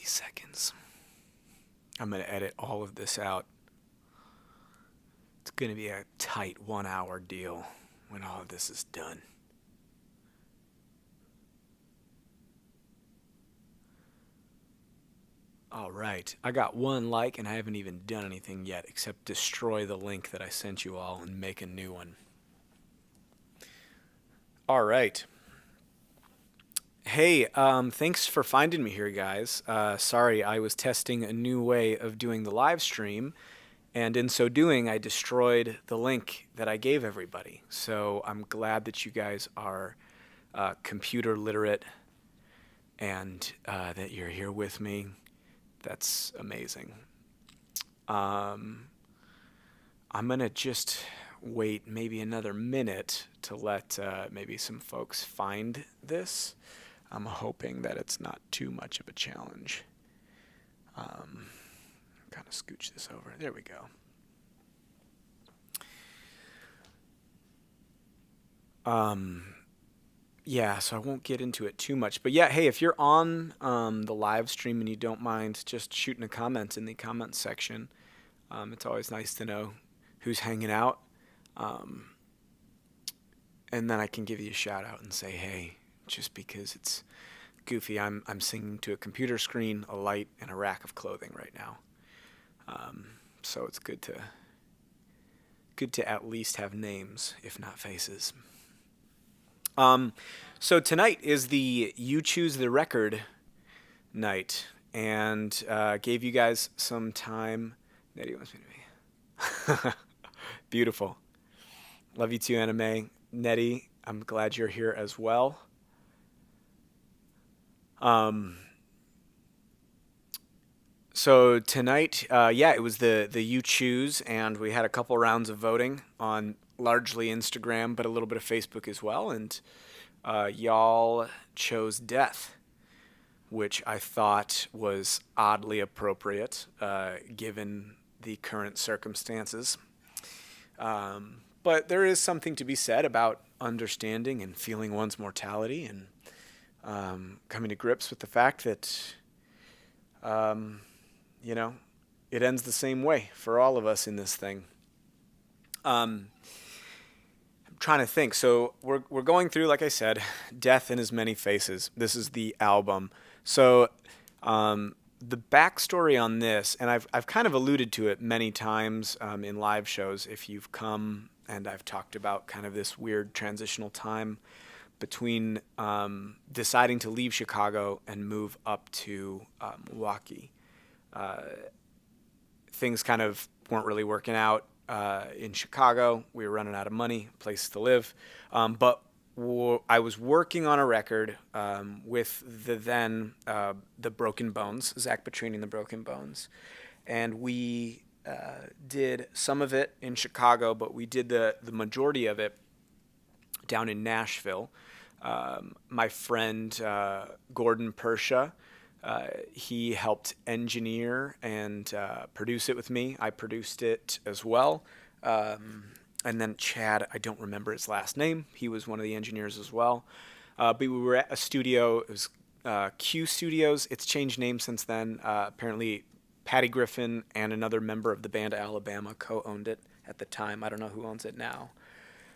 seconds. I'm going to edit all of this out. It's going to be a tight 1 hour deal when all of this is done. All right, I got one like and I haven't even done anything yet except destroy the link that I sent you all and make a new one. All right. Hey, thanks for finding me here, guys. Sorry, I was testing a new way of doing the live stream, and in so doing, I destroyed the link that I gave everybody. So I'm glad that you guys are computer literate and that you're here with me. That's amazing. I'm going to just wait maybe another minute to let maybe some folks find this. I'm hoping that it's not too much of a challenge. Kind of scooch this over. There we go. Yeah, so I won't get into it too much. But yeah, hey, if you're on the live stream and you don't mind just shooting a comment in the comments section, it's always nice to know who's hanging out. And then I can give you a shout out and say, hey, just because it's goofy, I'm singing to a computer screen, a light, and a rack of clothing right now. So it's good to at least have names, if not faces. So tonight is the You Choose the Record night, and gave you guys some time. Nettie wants me to be. Beautiful. Love you too, Anime. Nettie, I'm glad you're here as well. So tonight, it was the You Choose, and we had a couple rounds of voting on largely Instagram, but a little bit of Facebook as well, and y'all chose Death, which I thought was oddly appropriate given the current circumstances. But there is something to be said about understanding and feeling one's mortality and coming to grips with the fact that, it ends the same way for all of us in this thing. I'm trying to think. So we're going through, like I said, Death in As Many Faces. This is the album. So the backstory on this, and I've kind of alluded to it many times in live shows if you've come, and I've talked about kind of this weird transitional time between deciding to leave Chicago and move up to Milwaukee. Things kind of weren't really working out in Chicago. We were running out of money, places to live. But I was working on a record with the Broken Bones, Zach Pietrini and the Broken Bones. And we did some of it in Chicago, but we did the majority of it down in Nashville. My friend Gordon Persha, he helped engineer and produce it with me. I produced it as well. And then Chad, I don't remember his last name. He was one of the engineers as well. But we were at a studio. It was Q Studios. It's changed name since then. Apparently, Patty Griffin and another member of the band Alabama co-owned it at the time. I don't know who owns it now.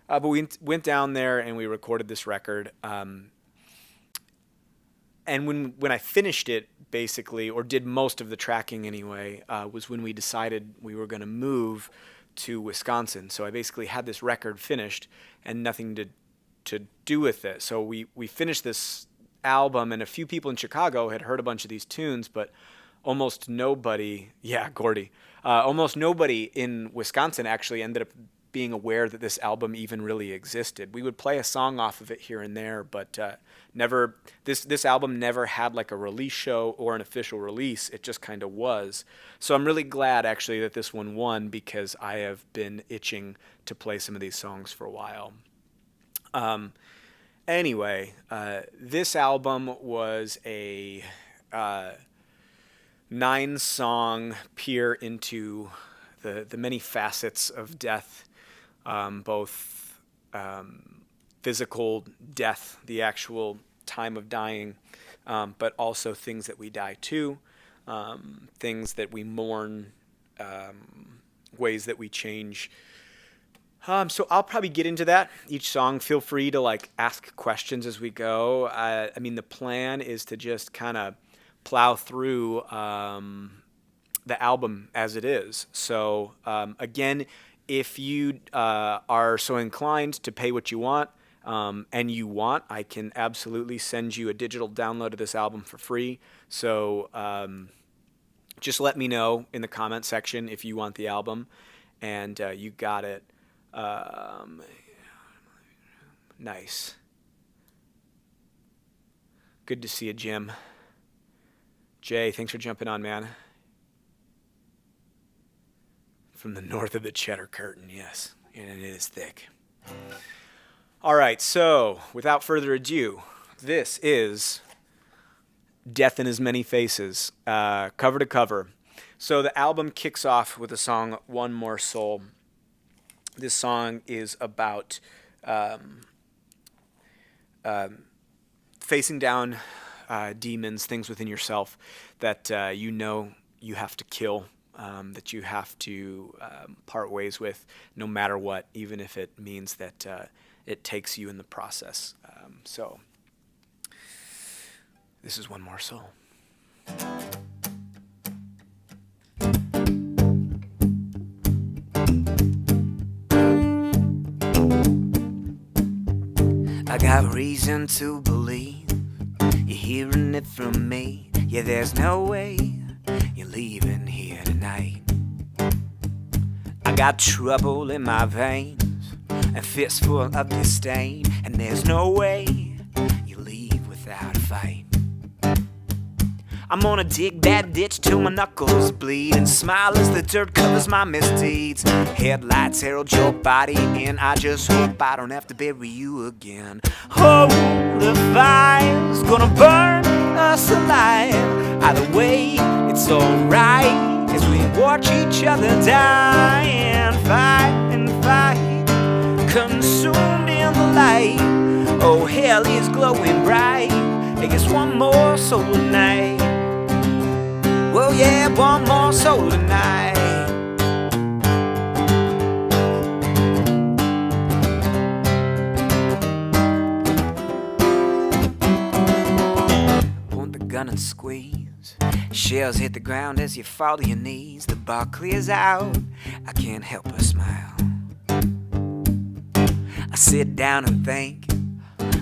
But we went down there and we recorded this record. And when I finished it, basically, or did most of the tracking anyway, was when we decided we were going to move to Wisconsin. So I basically had this record finished and nothing to do with it. So we finished this album, and a few people in Chicago had heard a bunch of these tunes, but almost nobody, Gordy, almost nobody in Wisconsin actually ended up being aware that this album even really existed. We would play a song off of it here and there, but never. This album never had like a release show or an official release. It just kind of was. So I'm really glad actually that this one won, because I have been itching to play some of these songs for a while. Anyway, this album was a 9-song peer into the many facets of death. Both physical death, the actual time of dying, but also things that we die to. things that we mourn, ways that we change. So I'll probably get into that each song. Feel free to like ask questions as we go. I mean, the plan is to just kind of plow through the album as it is. So again, if you are so inclined to pay what you want, and you want, I can absolutely send you a digital download of this album for free. So just let me know in the comment section if you want the album, and you got it. Nice. Good to see you, Jim. Jay, thanks for jumping on, man. From the north of the Cheddar Curtain, yes, and it is thick. All right, so without further ado, this is Death in As Many Faces, cover to cover. So the album kicks off with the song One More Soul. This song is about facing down demons, things within yourself that you know you have to kill, that you have to part ways with no matter what, even if it means that it takes you in the process. So this is One More Soul. I got reason to believe you're hearing it from me. Yeah, there's no way you're leaving here tonight. I got trouble in my veins, a fistful of disdain, and there's no way you leave without a fight. I'm gonna dig that ditch till my knuckles bleed and smile as the dirt covers my misdeeds. Headlights herald your body and I just hope I don't have to bury you again. Oh, the fire's gonna burn us alive. Either way, it's alright as we watch each other die and fight, consumed in the light. Oh, hell is glowing bright. I guess one more soul tonight. Well, yeah, one more soul tonight. Point the gun and squeeze. Shells hit the ground as you fall to your knees. The bar clears out. I can't help but smile. I sit down and think,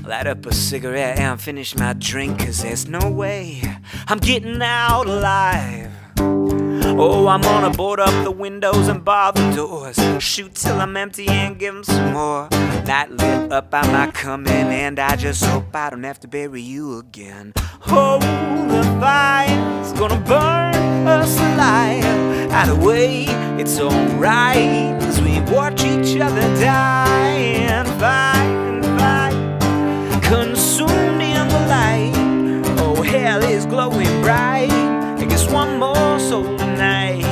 light up a cigarette and finish my drink, 'cause there's no way I'm getting out alive. Oh, I'm gonna board up the windows and bar the doors, shoot till I'm empty and give 'em some more. Night lit up by my coming, and I just hope I don't have to bury you again. Oh, the fire's gonna burn us alive. Either way, it's alright as we watch each other die and fight, consumed in the light. Oh, hell is glowing bright. I guess one more soul tonight.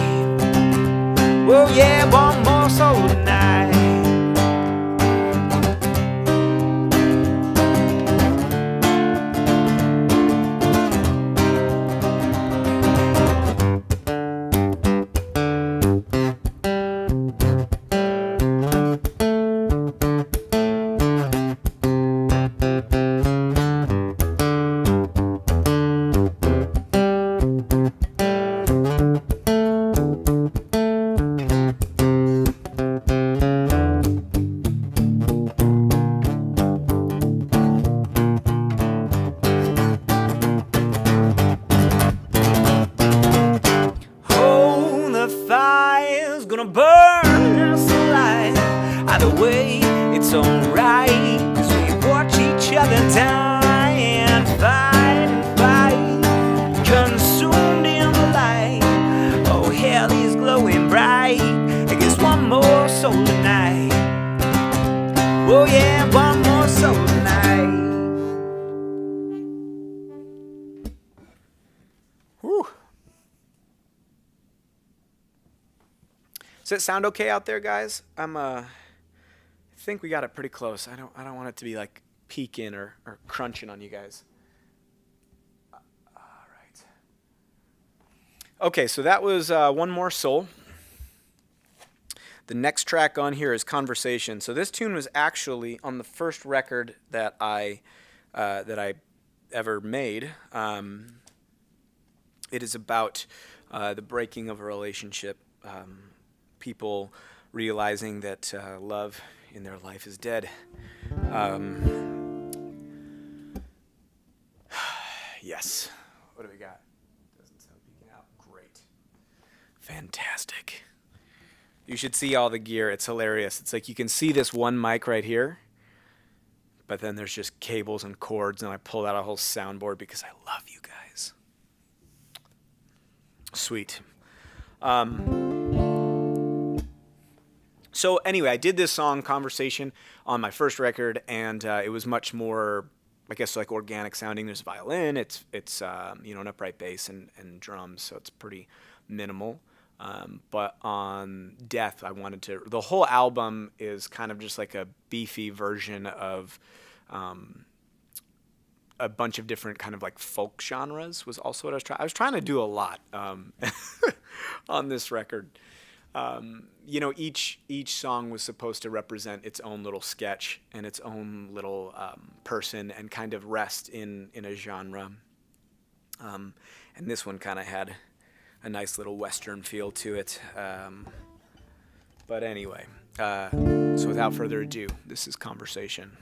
Oh yeah, one more soul tonight. Gonna burn us alive. Either way, it's alright, 'cause we watch each other die and fight, consumed in the light. Oh, hell is glowing bright. I guess one more soul tonight. Oh yeah, one more soul tonight. Whew. Does it sound okay out there, guys? I think we got it pretty close. I don't want it to be like peeking or crunching on you guys. All right. Okay, so that was One More Soul. The next track on here is Conversation. So this tune was actually on the first record that I ever made. It is about the breaking of a relationship, people realizing that love in their life is dead. Um, yes. What do we got? Doesn't sound peeking out. Great. Fantastic. You should see all the gear. It's hilarious. It's like you can see this one mic right here, but then there's just cables and cords, and I pulled out a whole soundboard because I love you guys. Sweet. So anyway, I did this song Conversation on my first record, and it was much more, I guess, like organic sounding. There's a violin, it's an upright bass and drums, so it's pretty minimal. But on Death, the whole album is kind of just like a beefy version of a bunch of different kind of like folk genres was also what I was trying to do a lot on this record. Each song was supposed to represent its own little sketch and its own little person and kind of rest in a genre. And this one kind of had a nice little Western feel to it. But anyway, so without further ado, this is Conversation.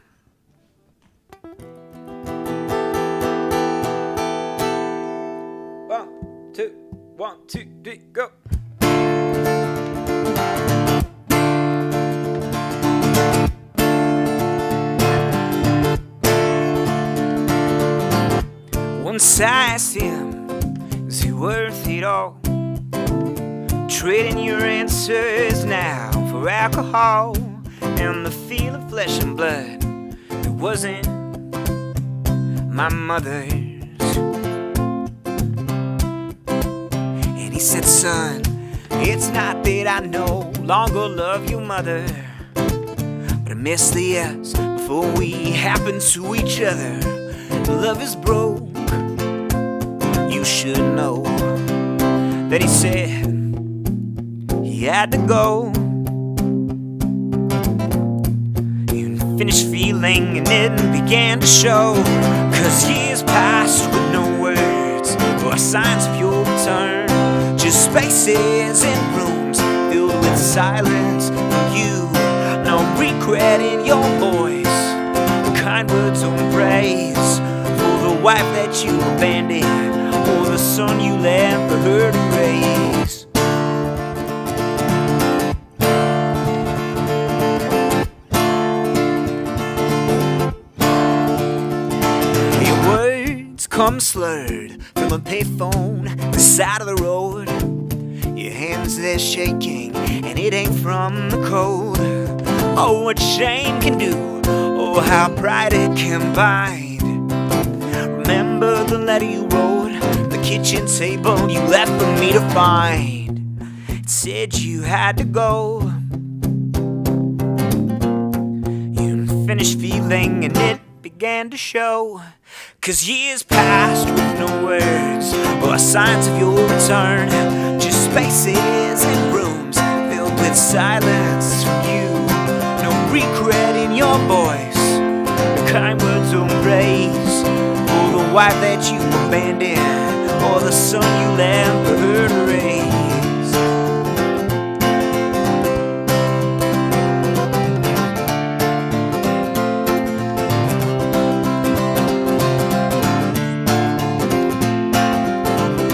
1, 2, 3, go. Once I asked him, is he worth it all? Trading your answers now for alcohol and the feel of flesh and blood that wasn't my mother's. And he said, son, it's not that I no longer love your mother, but I miss the years before we happened to each other. Love is broke, you should know. Then he said he had to go. You finished feeling and it began to show. 'Cause years passed with no words or signs of your return. Just spaces and rooms filled with silence from you. No regret in your voice, kind words of praise for the wife that you abandoned, or the son you left for her to raise. Your words come slurred from a payphone at the side of the road. Your hands, they're shaking, and it ain't from the cold. Oh, what shame can do, oh, how pride it can bind. Remember the letter you wrote, the kitchen table you left for me to find. It said you had to go. You finished feeling and it began to show. 'Cause years passed with no words or signs of your return. Just spaces and rooms filled with silence from you. No regret in your voice, kind words of praise for the wife that you abandoned, or the son you left for her to raise.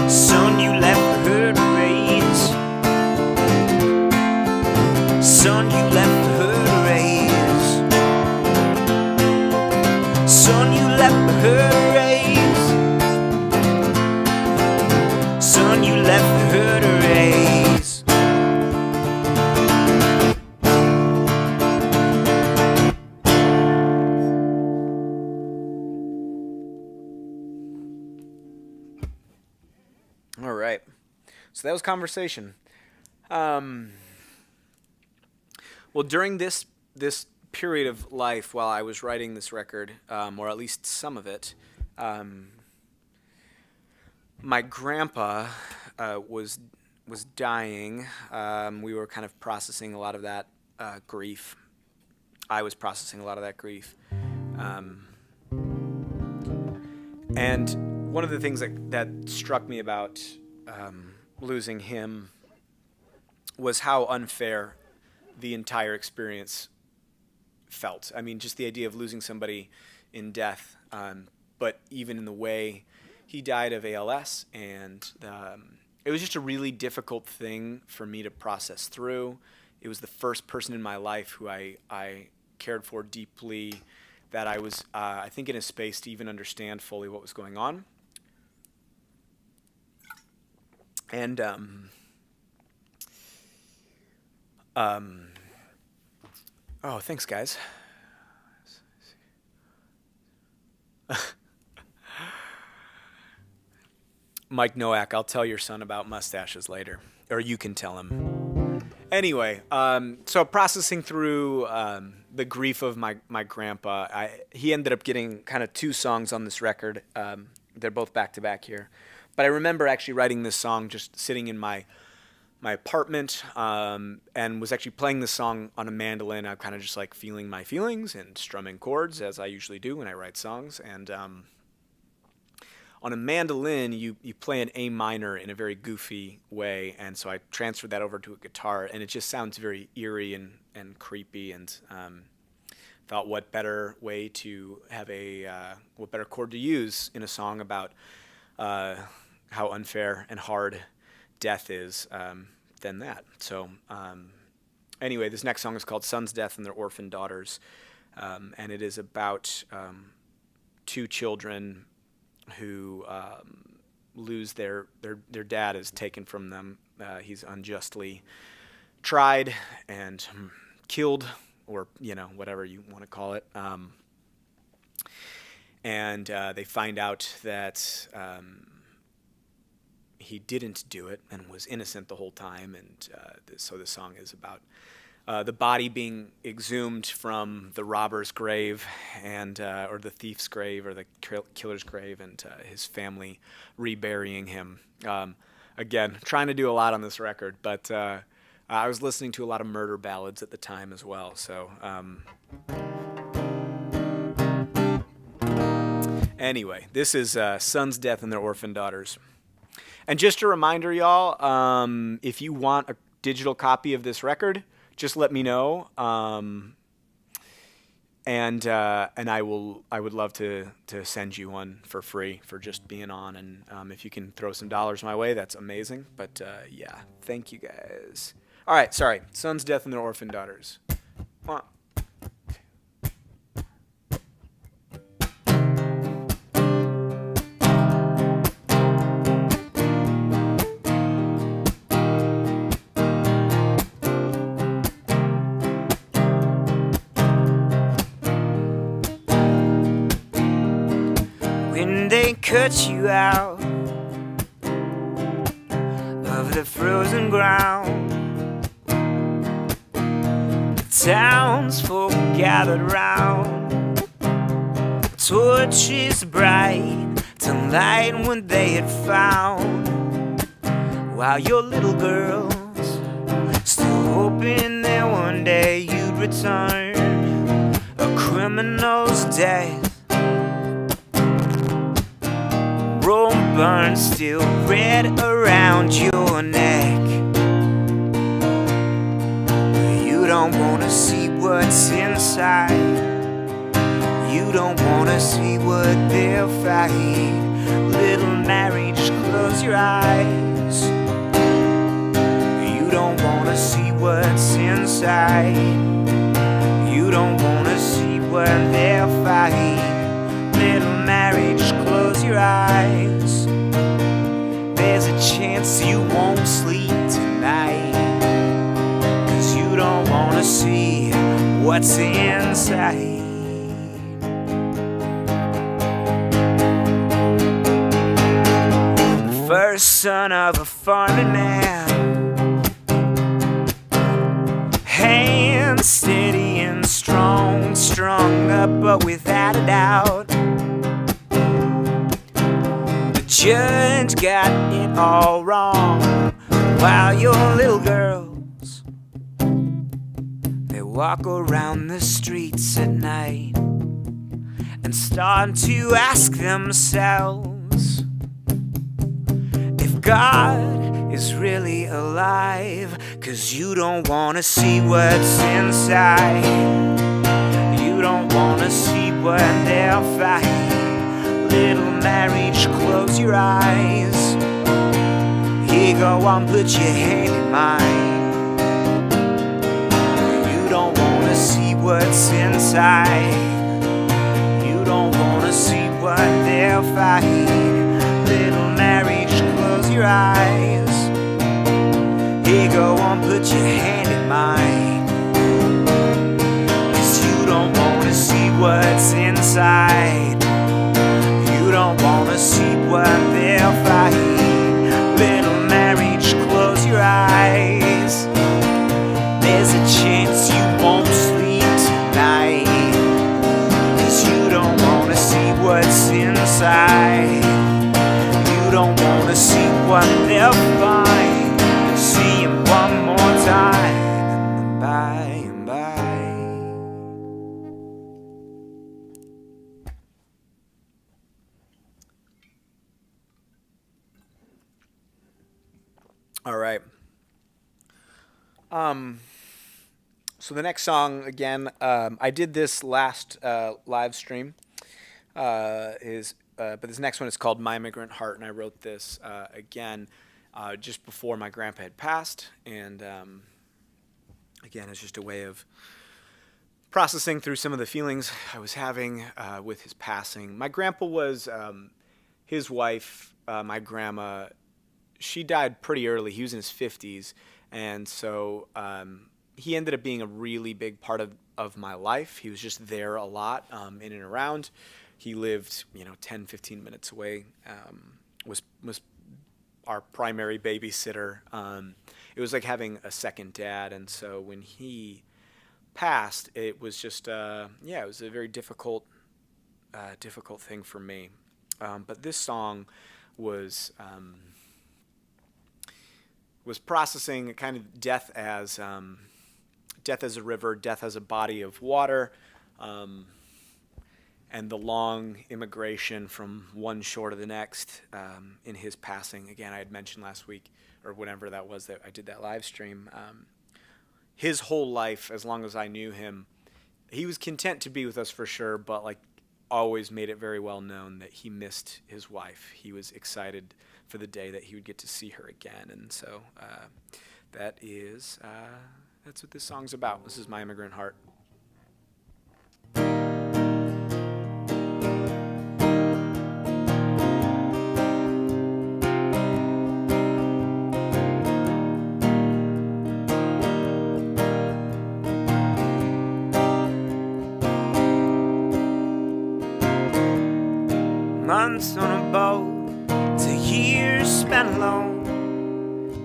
Son you left for her to raise. Son you left for her to raise. Son you left for her to raise. Son you left for her to raise. All right. So that was Conversation. Well, during this period of life, while I was writing this record, or at least some of it, my grandpa was dying. We were kind of processing a lot of that grief. I was processing a lot of that grief. And one of the things that struck me about losing him was how unfair the entire experience felt. I mean, just the idea of losing somebody in death, but even in the way he died of ALS, and it was just a really difficult thing for me to process through. It was the first person in my life who I cared for deeply, that I was, I think, in a space to even understand fully what was going on. And oh, thanks, guys. Mike Nowak, I'll tell your son about mustaches later, or you can tell him. Anyway, so processing through the grief of my grandpa, he ended up getting kind of 2 songs on this record. They're both back to back here. But I remember actually writing this song just sitting in my apartment, and was actually playing this song on a mandolin. I'm kind of just like feeling my feelings and strumming chords, as I usually do when I write songs. And on a mandolin, you play an A minor in a very goofy way, and so I transferred that over to a guitar, and it just sounds very eerie and creepy, and thought what better way to have what better chord to use in a song about how unfair and hard death is than that. So anyway, this next song is called Son's Death and Their Orphan Daughters, and it is about 2 children who lose their dad is taken from them. He's unjustly tried and killed, or whatever you want to call it. And they find out that he didn't do it and was innocent the whole time. And so the song is about the body being exhumed from the robber's grave, and or the thief's grave, or the killer's grave, and his family reburying him. Again, trying to do a lot on this record, but I was listening to a lot of murder ballads at the time as well. So anyway, this is Son's Death and Their Orphan Daughters. And just a reminder, y'all, if you want a digital copy of this record, just let me know, and I would love to send you one for free for just being on, and if you can throw some dollars my way, that's amazing. But yeah, thank you guys. All right, sorry. Son's Death and Their Orphan Daughters. They cut you out of the frozen ground. The townsfolk gathered round, torches bright to light what they had found, while your little girls still hoping that one day you'd return. A criminal's death, burn still red around your neck. You don't wanna see what's inside. You don't wanna see what they'll fight. Little Mary, just close your eyes. You don't wanna see what's inside. You don't wanna see what they'll fight. Little Mary, just close your eyes. There's a chance you won't sleep tonight, 'cause you don't wanna see what's inside. The first son of a farming man, hands steady and strong, strung up but without a doubt. judge got it all wrong, while your little girls, they walk around the streets at night and start to ask themselves if God is really alive. 'Cause you don't wanna see what's inside, you don't wanna see what they're fighting. Little marriage, close your eyes. Here, go on, put your hand in mine. You don't wanna see what's inside, you don't wanna see what they're fighting. Little marriage, close your eyes. Here, go on, put your hand in mine. 'Cause you don't wanna see what's inside, you don't wanna see what they're fighting. Little marriage, close your eyes. There's a chance you won't sleep tonight, 'cause you don't wanna see what's inside, you don't wanna see what they'll find. You'll see him one more time, and then by and by. All right. So the next song again, I did this last live stream. But this next one is called "My Immigrant Heart," and I wrote this again just before my grandpa had passed, and again, it's just a way of processing through some of the feelings I was having with his passing. My grandpa was his wife, my grandma. She died pretty early. He was in his 50s, and so he ended up being a really big part of my life. He was just there a lot, in and around. He lived, 10, 15 minutes away, was our primary babysitter. It was like having a second dad, and so when he passed, it was just, it was a very difficult thing for me. But this song was processing kind of death as a river, death as a body of water, and the long immigration from one shore to the next in his passing. Again, I had mentioned last week, or whenever that was that I did that live stream, his whole life, as long as I knew him, he was content to be with us for sure, but like always made it very well known that he missed his wife. He was excited for the day that he would get to see her again, and so that's what this song's about. This is "My Immigrant Heart." Months on a boat to years spent alone.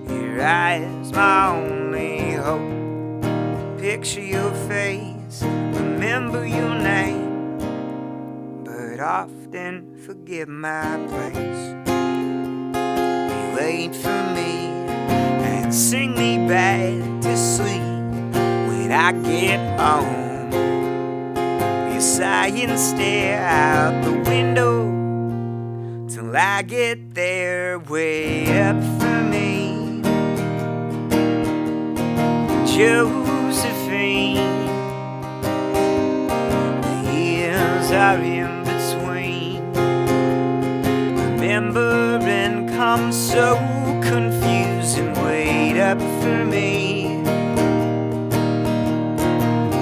Your eyes, my only hope. Picture your face, remember your name, but often forget my place. You wait for me and sing me back to sleep when I get home. You sigh and stare out the window till I get there. Way up for me, Josephine. The years are in between. Remembering comes so confusing. Wait up for me,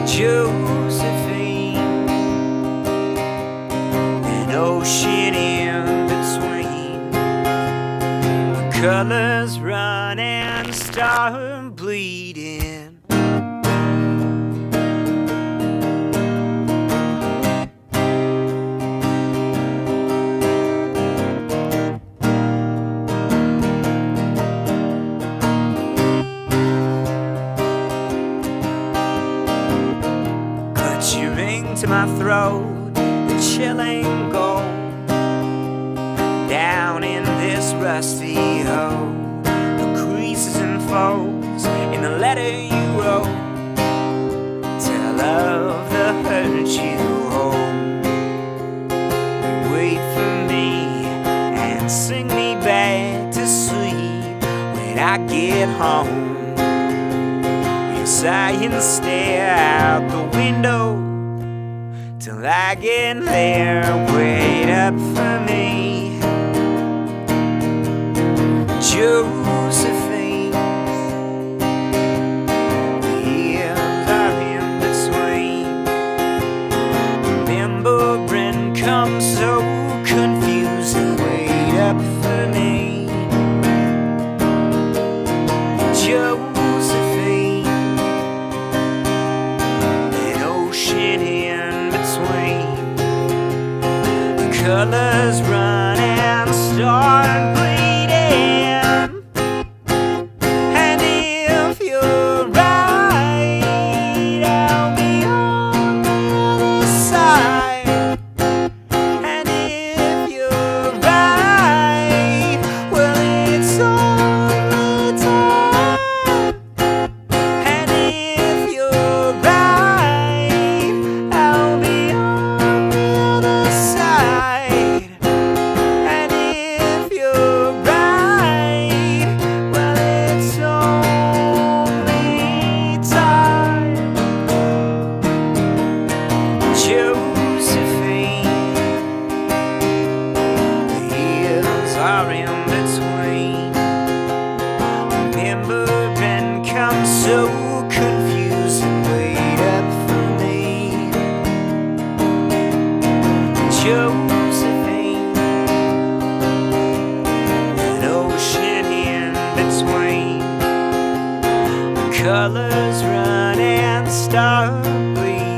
Josephine. An ocean in between. The colors run and start bleeding. Put your ring to my throat, the chilling gold down in rusty hoe, the creases and folds in the letter you wrote. Tell of the hurt you hold. Wait for me and sing me back to sleep when I get home. You sigh and stare out the window till I get there. Wait up for me, Josephine. The years are in between. Remembering comes so confusing. Wait up for me, Josephine. An ocean in between. The colors run and start bleeding. And if you're right, I'll be on the other side. And if you're right, well, it's only time. And if you're right, I'll be on the other side. And if you're right, well, it's only time. Josephine, the years are in between. Remember and come so confusing. Wait up for me, Josephine. An ocean in between. The colors run and start bleeding.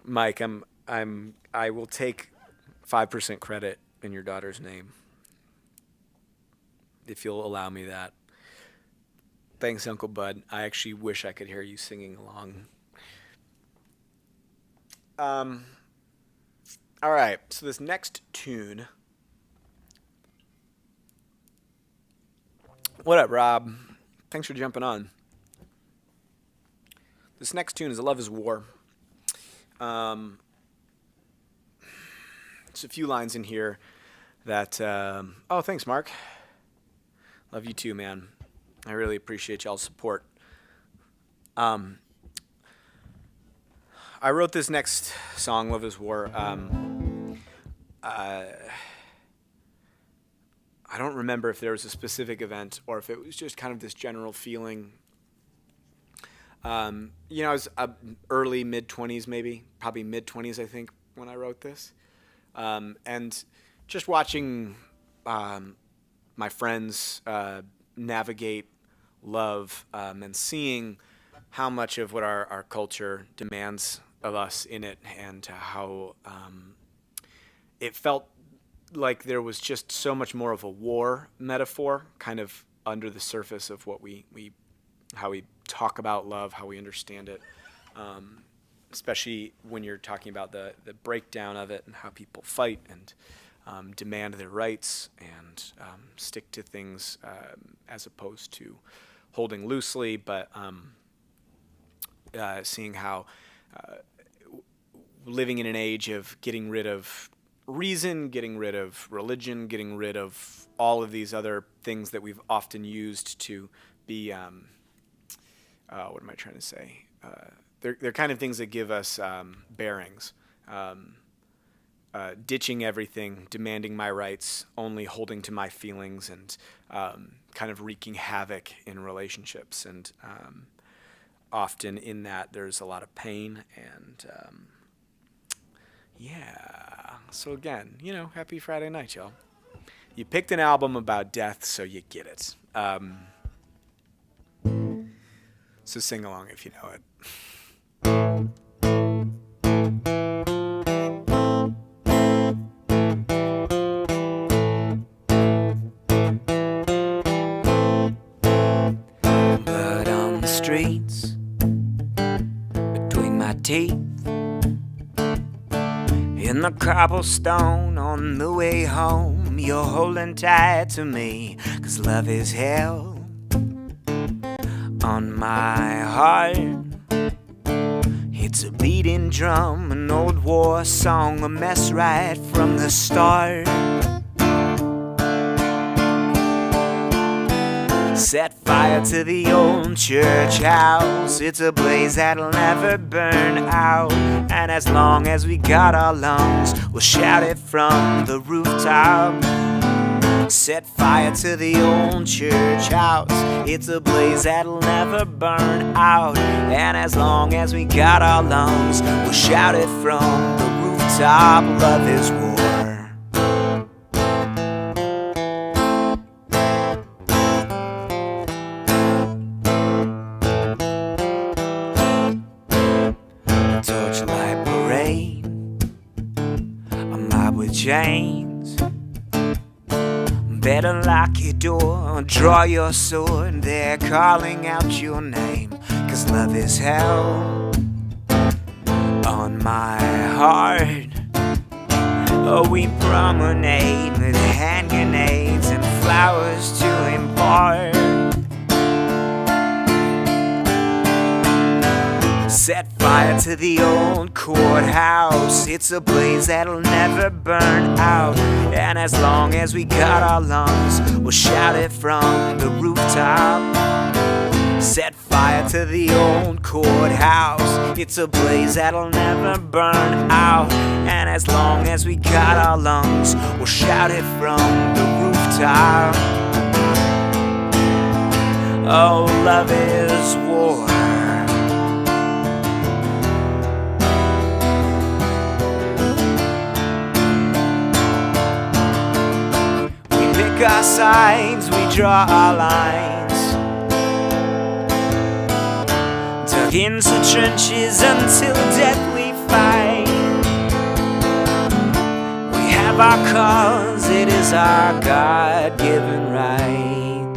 Mike, I will take 5% credit in your daughter's name, if you'll allow me that. Thanks, Uncle Bud. I actually wish I could hear you singing along. All right, so this next tune. What up, Rob? Thanks for jumping on. This next tune is Love is War. There's a few lines in here that, oh, thanks, Mark. Love you too, man. I really appreciate y'all's support. I wrote this next song, Love is War. I don't remember if there was a specific event or if it was just kind of this general feeling. I was early, mid-20s maybe, probably mid-20s, I think, when I wrote this. And just watching my friends navigate love and seeing how much of what our culture demands of us in it, and how it felt like there was just so much more of a war metaphor kind of under the surface of what how we talk about love, how we understand it, especially when you're talking about the breakdown of it and how people fight and demand their rights and stick to things as opposed to holding loosely, but seeing how living in an age of getting rid of reason, getting rid of religion, getting rid of all of these other things that we've often used to be, what am I trying to say? They're kind of things that give us bearings. Ditching everything, demanding my rights, only holding to my feelings, and kind of wreaking havoc in relationships. And often in that, there's a lot of pain. And so again, happy Friday night, y'all. You picked an album about death, so you get it. So sing along if you know it. cigarettes between my teeth. In the cobblestone on the way home, you're holding tight to me, 'cause love is hell on my heart. It's a beating drum, an old war song, a mess right from the start. Set fire to the old church house. It's a blaze that'll never burn out. And as long as we got our lungs, we'll shout it from the rooftop. Set fire to the old church house. It's a blaze that'll never burn out. And as long as we got our lungs, we'll shout it from the rooftop. Love is war. Torchlight parade, a mob with chains. Better lock your door, draw your sword. They're calling out your name, 'cause love is hell on my heart. Oh, we promenade with hand grenades and flowers to impart. Set fire to the old courthouse. It's a blaze that'll never burn out. And as long as we got our lungs, we'll shout it from the rooftop. Set fire to the old courthouse. It's a blaze that'll never burn out. And as long as we got our lungs, we'll shout it from the rooftop. Oh, love is war. Our sides, we draw our lines, dug into trenches until death we fight. We have our cause, it is our God-given right.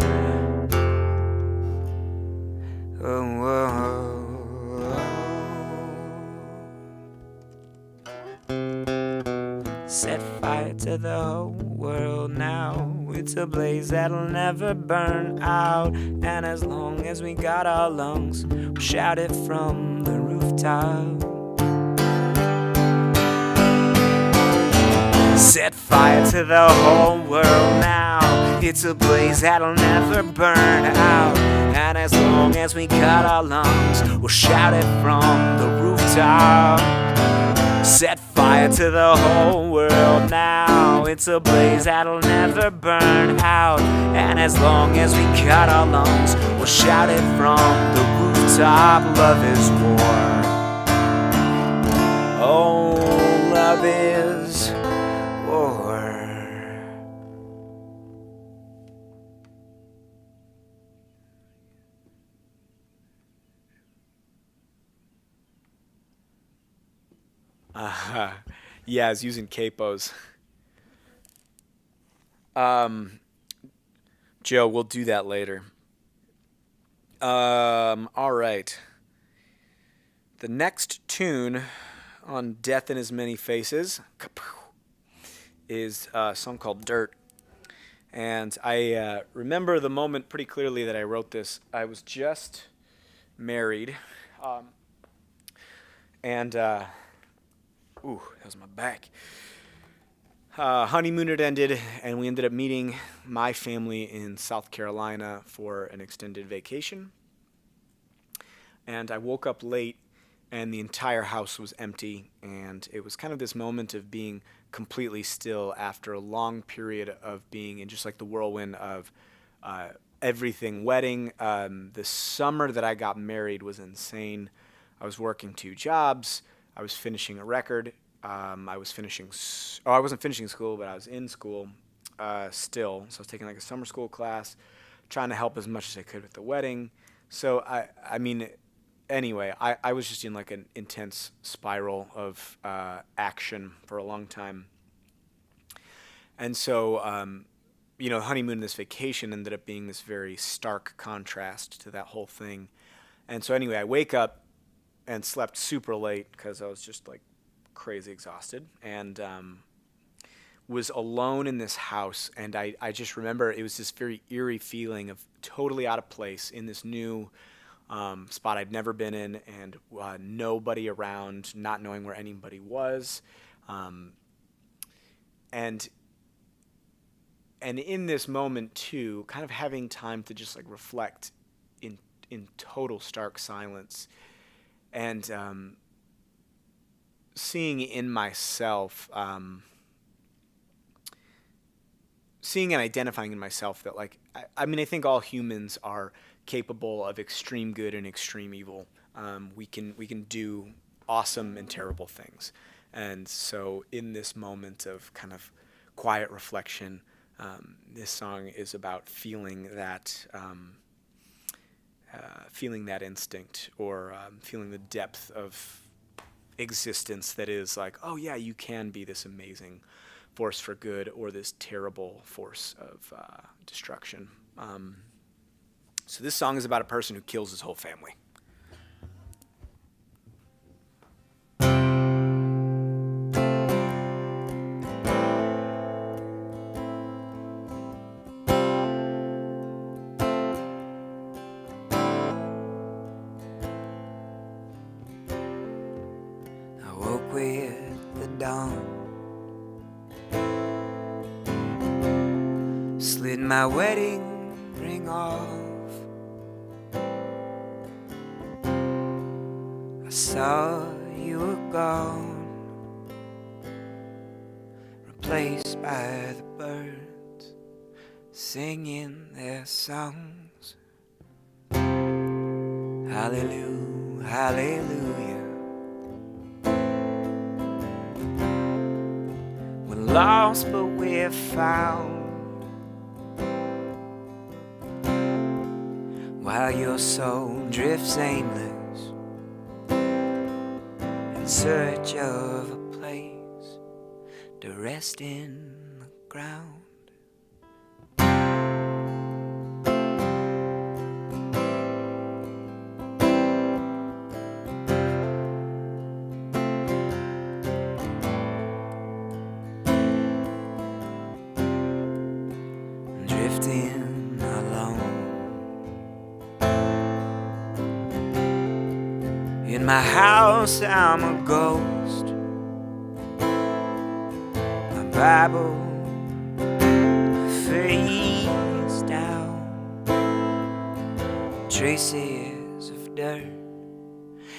Oh, set fire to the whole world now. It's a blaze that'll never burn out. And as long as we got our lungs, we'll shout it from the rooftop. Set fire to the whole world now. It's a blaze that'll never burn out. And as long as we got our lungs, we'll shout it from the rooftop. Set fire to the whole world now. It's a blaze that'll never burn out. And as long as we got our lungs, we'll shout it from the rooftop. Love is war. Oh, love is war. Yeah, I was using capos. Joe, we'll do that later. All right. The next tune on Death in As Many Faces is a song called Dirt. And I remember the moment pretty clearly that I wrote this. I was just married. Ooh, that was my back. Honeymoon had ended, and we ended up meeting my family in South Carolina for an extended vacation. And I woke up late, and the entire house was empty, and it was kind of this moment of being completely still after a long period of being in just like the whirlwind of everything. Wedding. The summer that I got married was insane. I was working 2 jobs. I was finishing a record. I wasn't finishing school, but I was in school still. So I was taking like a summer school class, trying to help as much as I could with the wedding. So I mean, anyway, I was just in like an intense spiral of action for a long time. And so, honeymoon, this vacation ended up being this very stark contrast to that whole thing. And so anyway, I wake up and slept super late because I was just like crazy exhausted, and was alone in this house. And I just remember it was this very eerie feeling of totally out of place in this new spot I'd never been in, and nobody around, not knowing where anybody was. Um, and in this moment too, kind of having time to just like reflect in total stark silence, and seeing in myself, seeing and identifying in myself that like I mean I think all humans are capable of extreme good and extreme evil. We can do awesome and terrible things, and so in this moment of kind of quiet reflection, this song is about feeling that instinct, or feeling the depth of existence that is like, oh yeah, you can be this amazing force for good or this terrible force of destruction. So this song is about a person who kills his whole family. I woke with the dawn, slid my wedding ring off. I saw you were gone, replaced by the birds singing their songs. Hallelujah, hallelujah. We're lost but we're found, while your soul drifts aimless in search of a place to rest in the ground. Drifting alone in my house, I'm a ghost. My Bible face down, traces of dirt,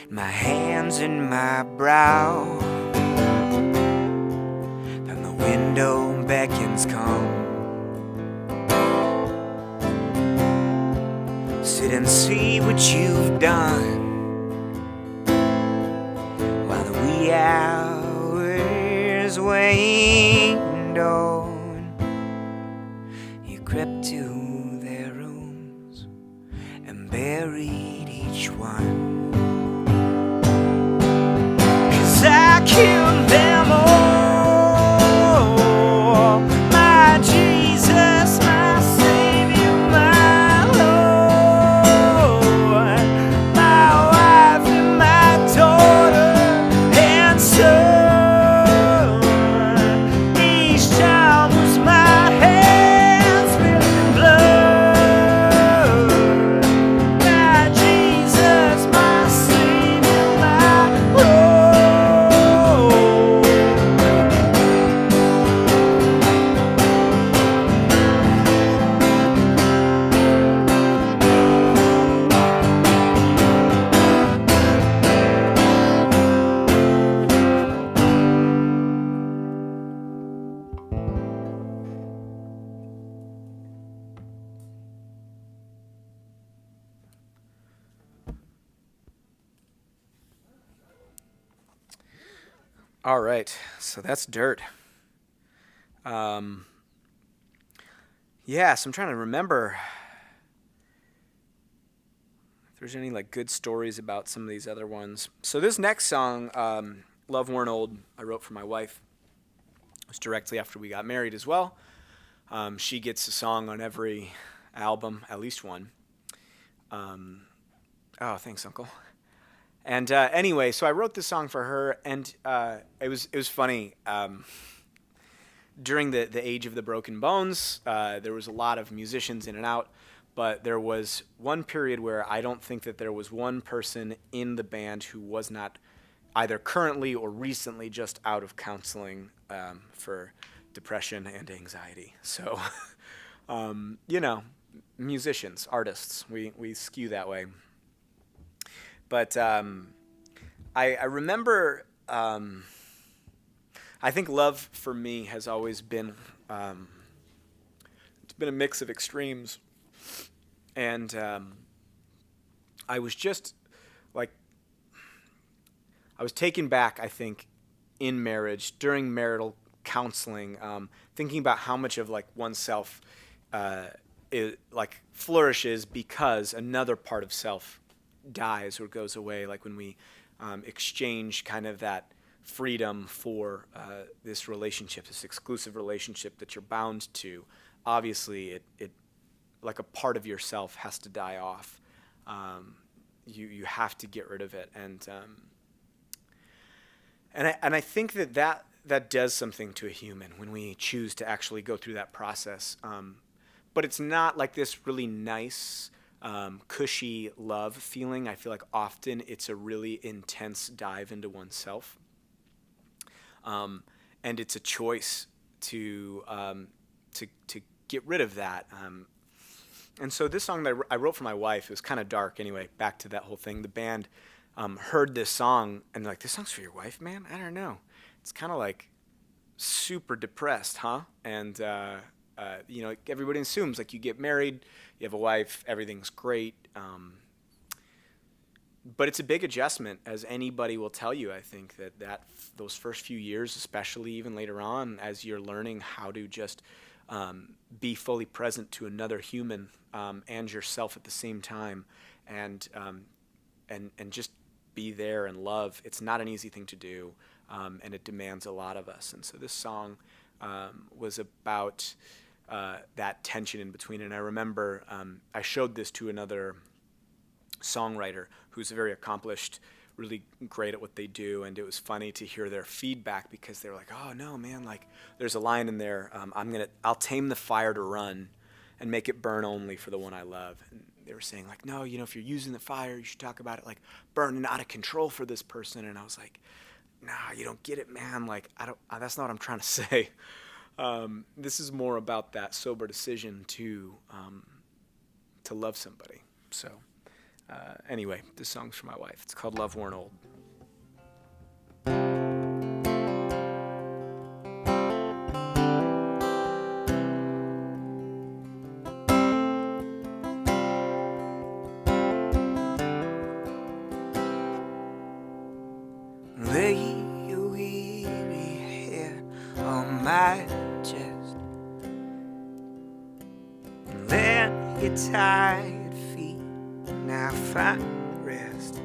my hands and my brow. Then the window beckons, come, sit and see what you've done. While the wee hours waned on, you crept to their rooms and buried each one. 'Cause I killed them all, my Jesus, my Savior, my Lord, my wife and my daughter and son. Each child was my hands filled in blood. My Jesus, my Savior, my Lord. All right, so that's Dirt. Yeah, so I'm trying to remember if there's any like good stories about some of these other ones. So this next song, "Love Worn Old," I wrote for my wife. It was directly after we got married as well. She gets a song on every album, at least one. Oh, thanks, Uncle. And anyway, so I wrote this song for her, and it was funny. During the age of the broken bones, there was a lot of musicians in and out, but there was one period where I don't think that there was one person in the band who was not either currently or recently just out of counseling for depression and anxiety. So, you know, musicians, artists, we skew that way. But I remember. I think love for me has always been it's been a mix of extremes, and I was just like I was taken back. I think in marriage during marital counseling, thinking about how much of like oneself like flourishes because another part of self dies or goes away. Like when we exchange kind of that freedom for this relationship, this exclusive relationship that you're bound to. Obviously, it like a part of yourself has to die off. You have to get rid of it, and I think that does something to a human when we choose to actually go through that process. But it's not like this really nice, cushy love feeling. I feel like often it's a really intense dive into oneself. And it's a choice to get rid of that. And so this song that I wrote for my wife, it was kind of dark anyway, back to that whole thing. The band heard this song and they're like, this song's for your wife, man? I don't know. It's kind of like super depressed, huh? And, you know, everybody assumes like you get married, you have a wife, everything's great. But it's a big adjustment, as anybody will tell you. I think that those first few years, especially even later on, as you're learning how to just be fully present to another human and yourself at the same time, and just be there and love. It's not an easy thing to do, and it demands a lot of us. And so this song was about that tension in between. And I remember I showed this to another songwriter who's very accomplished, really great at what they do, and it was funny to hear their feedback because they were like, oh no, man, like there's a line in there, I'll tame the fire to run and make it burn only for the one I love. And they were saying like, no, you know, if you're using the fire, you should talk about it like burning out of control for this person. And I was like, nah, you don't get it, man. Like that's not what I'm trying to say. This is more about that sober decision to love somebody. So anyway, this song's for my wife. It's called Love Worn Old. Lay your weary head on my chest, and let your tired feet now find rest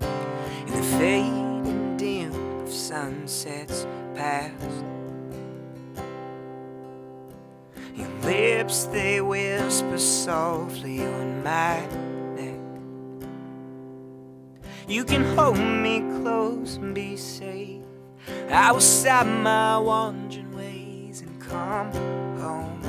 in the fading dim of sunsets past. Your lips, they whisper softly on my neck. You can hold me close and be safe. I will stop my wandering ways and come home.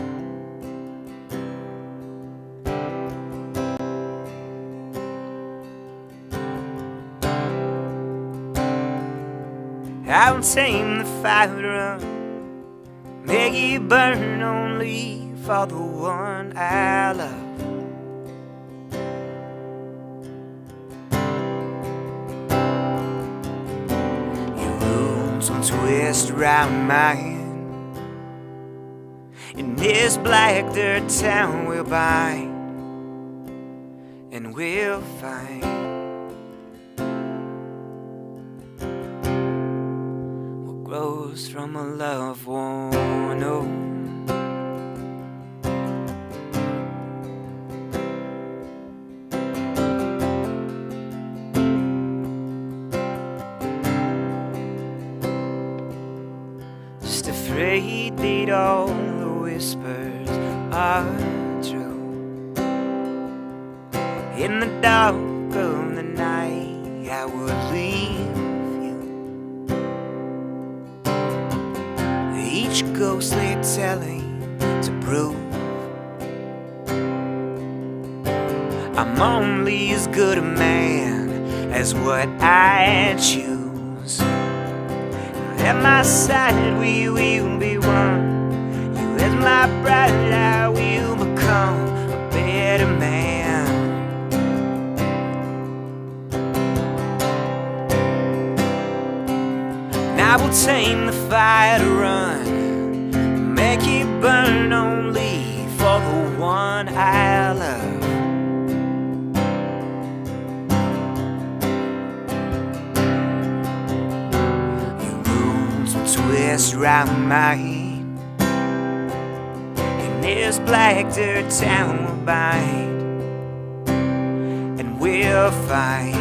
I will tame the fire to run, make it burn only for the one I love. Don't twist around my hand. In this black dirt town we'll bind, and we'll find what grows from a love worn old. Afraid that all the whispers are true. In the dark of the night, I would leave you. Each ghostly telling to prove I'm only as good a man as what I choose. At my side we will be one. You as my bride, I will become a better man. And I will tame the fire to run, make it burn only for the one I love. Twist round my head, and this black dirt town will bite, and we'll fight.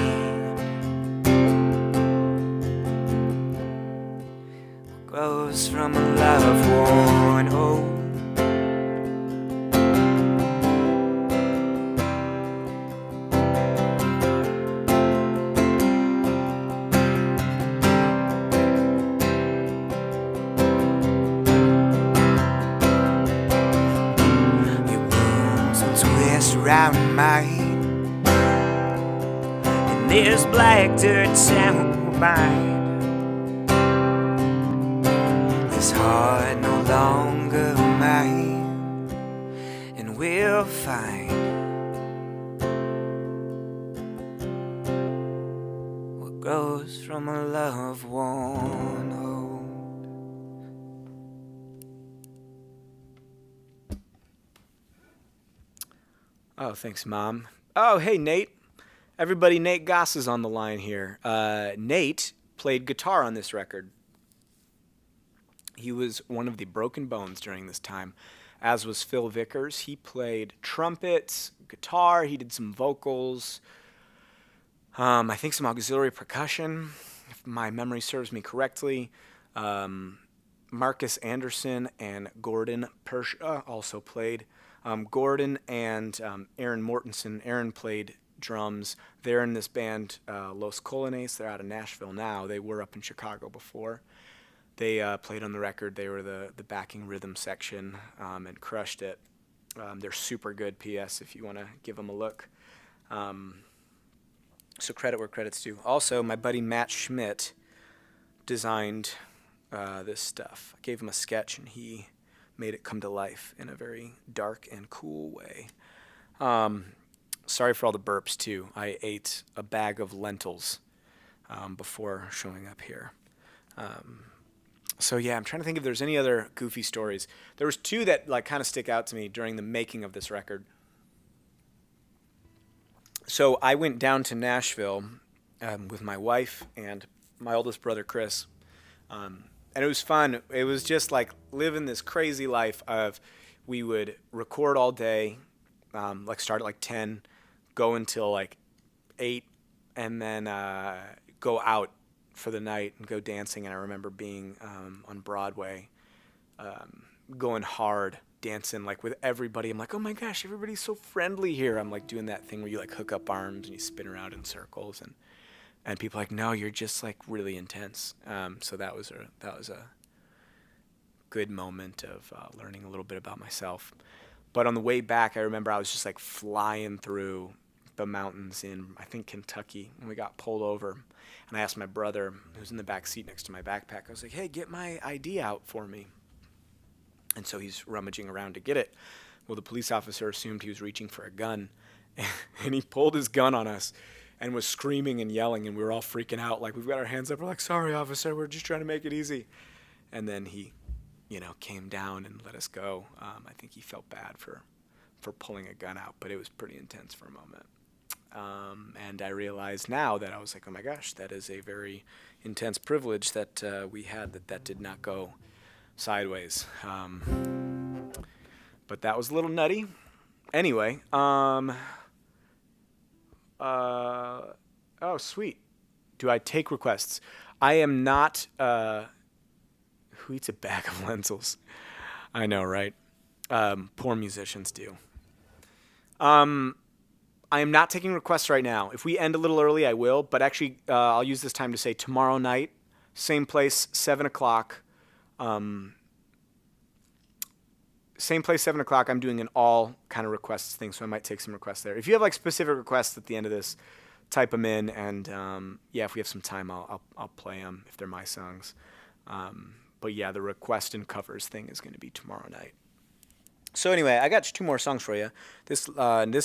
What grows from a love worn old. Around my head, and this black dirt town will bite. This heart no longer mine, and we'll find what grows from a love worn old. Oh, thanks, Mom. Oh, hey, Nate. Everybody, Nate Goss is on the line here. Nate played guitar on this record. He was one of the broken bones during this time, as was Phil Vickers. He played trumpet, guitar, he did some vocals, I think some auxiliary percussion, if my memory serves me correctly. Marcus Anderson and Gordon Persha also played. Gordon and Aaron Mortensen. Aaron played drums. They're in this band, Los Colones. They're out of Nashville now. They were up in Chicago before. They played on the record. They were the backing rhythm section and crushed it. They're super good, P.S., if you want to give them a look. So credit where credit's due. Also, my buddy Matt Schmidt designed this stuff. I gave him a sketch, and he made it come to life in a very dark and cool way. Sorry for all the burps, too. I ate a bag of lentils before showing up here. So yeah, I'm trying to think if there's any other goofy stories. There was two that like kind of stick out to me during the making of this record. So I went down to Nashville with my wife and my oldest brother, Chris. And it was fun. It was just like living this crazy life of we would record all day, like start at like 10, go until like 8, and then go out for the night and go dancing. And I remember being on Broadway, going hard, dancing like with everybody. I'm like, oh my gosh, everybody's so friendly here. I'm like doing that thing where you like hook up arms and you spin around in circles, and people are like, no, you're just like really intense. So that was a good moment of learning a little bit about myself. But on the way back, I remember I was just like flying through the mountains in, I think, Kentucky, when we got pulled over. And I asked my brother, who's in the back seat next to my backpack, I was like, hey, get my ID out for me. And so he's rummaging around to get it. Well, the police officer assumed he was reaching for a gun, and he pulled his gun on us and was screaming and yelling, and we were all freaking out. Like, we've got our hands up. We're like, sorry, officer, we're just trying to make it easy. And then he, came down and let us go. I think he felt bad for pulling a gun out, but it was pretty intense for a moment. And I realize now that I was like, oh my gosh, that is a very intense privilege that we had, that did not go sideways. But that was a little nutty. Anyway, oh, sweet. Do I take requests? I am not, who eats a bag of lentils? I know, right? Poor musicians do. I am not taking requests right now. If we end a little early, I will. But actually, I'll use this time to say tomorrow night, same place, 7 o'clock. Same place, 7 o'clock. I'm doing an all kind of requests thing, so I might take some requests there. If you have like specific requests at the end of this, type them in, and yeah, if we have some time, I'll play them if they're my songs. But yeah, the request and covers thing is going to be tomorrow night. So anyway, I got 2 more songs for you. This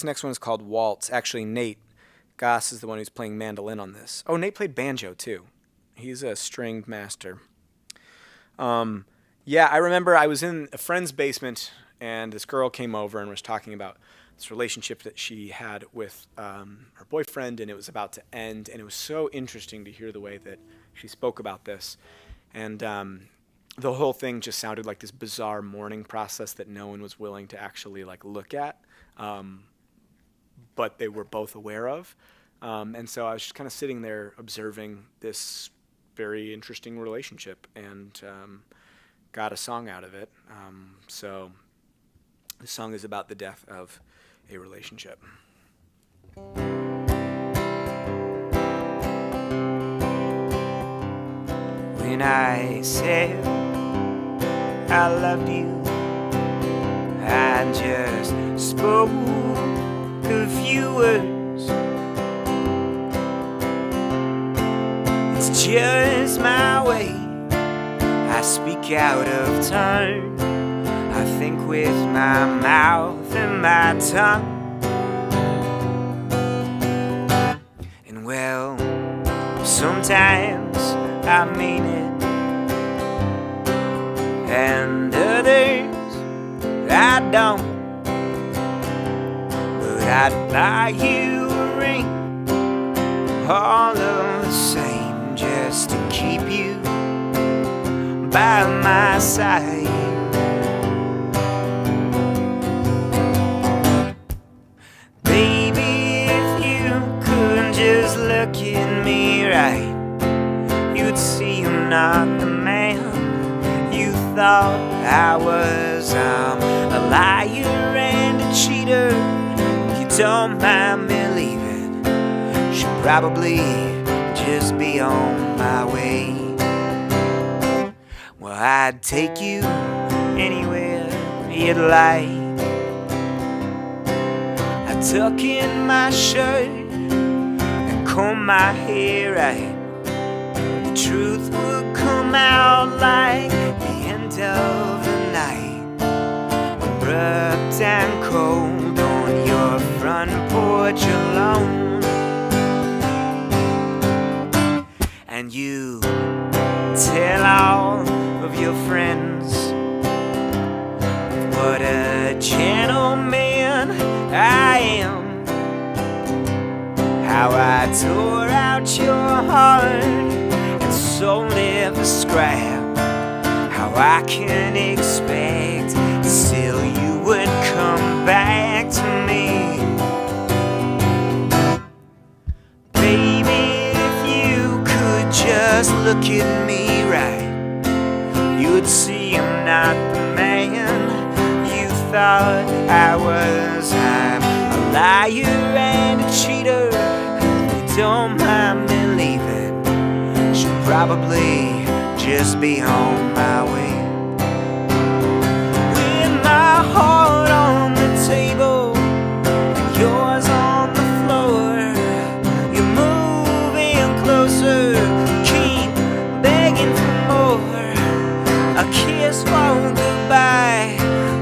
next one is called Waltz. Actually, Nate Goss is the one who's playing mandolin on this. Oh, Nate played banjo too. He's a stringed master. Yeah, I remember I was in a friend's basement, and this girl came over and was talking about this relationship that she had with her boyfriend, and it was about to end. And it was so interesting to hear the way that she spoke about this. And the whole thing just sounded like this bizarre mourning process that no one was willing to actually like look at, but they were both aware of. And so I was just kind of sitting there observing this very interesting relationship, and got a song out of it. So the song is about the death of a relationship. When I said I loved you, I just spoke a few words. It's just my way. I speak out of turn. I think with my mouth and my tongue. And well, sometimes I mean it, and others I don't. But I'd buy you a ring, all of the same, just to keep you by my side. Baby, if you could just look at me right, you'd see I'm not the man you thought I was. I'm a liar and a cheater. You don't mind me leaving, should probably just be on my way. Well, I'd take you anywhere you'd like. I'd tuck in my shirt and comb my hair right. The truth would come out like the end of the night, abrupt and cold on your front porch alone. And you tell all of your friends what a gentleman I am, how I tore out your heart and sold it for scrap, how I can expect still you would come back to me. Baby, if you could just look at me right, you'd see I'm not the man you thought I was. I'm a liar and a cheater. You don't mind me leaving, should probably just be on my way. With my heart on the table and yours on the floor, you're moving closer, keep begging for more. A kiss for goodbye,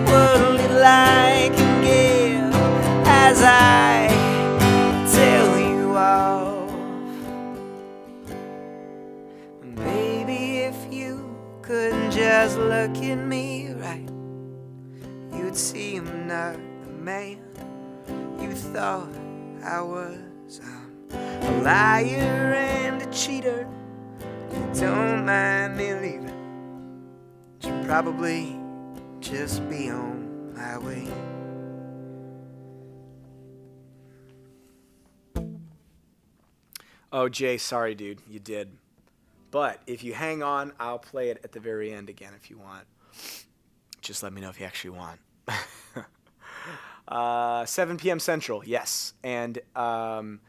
what little I can give as I tell you off. And baby, if you could just look at me right, you'd see I'm not the man you thought I was. I'm a liar and a cheater. You don't mind me leaving, should probably just be on my way. Oh, Jay, sorry, dude, you did. But if you hang on, I'll play it at the very end again if you want. Just let me know if you actually want. 7 p.m. Central, yes. And 7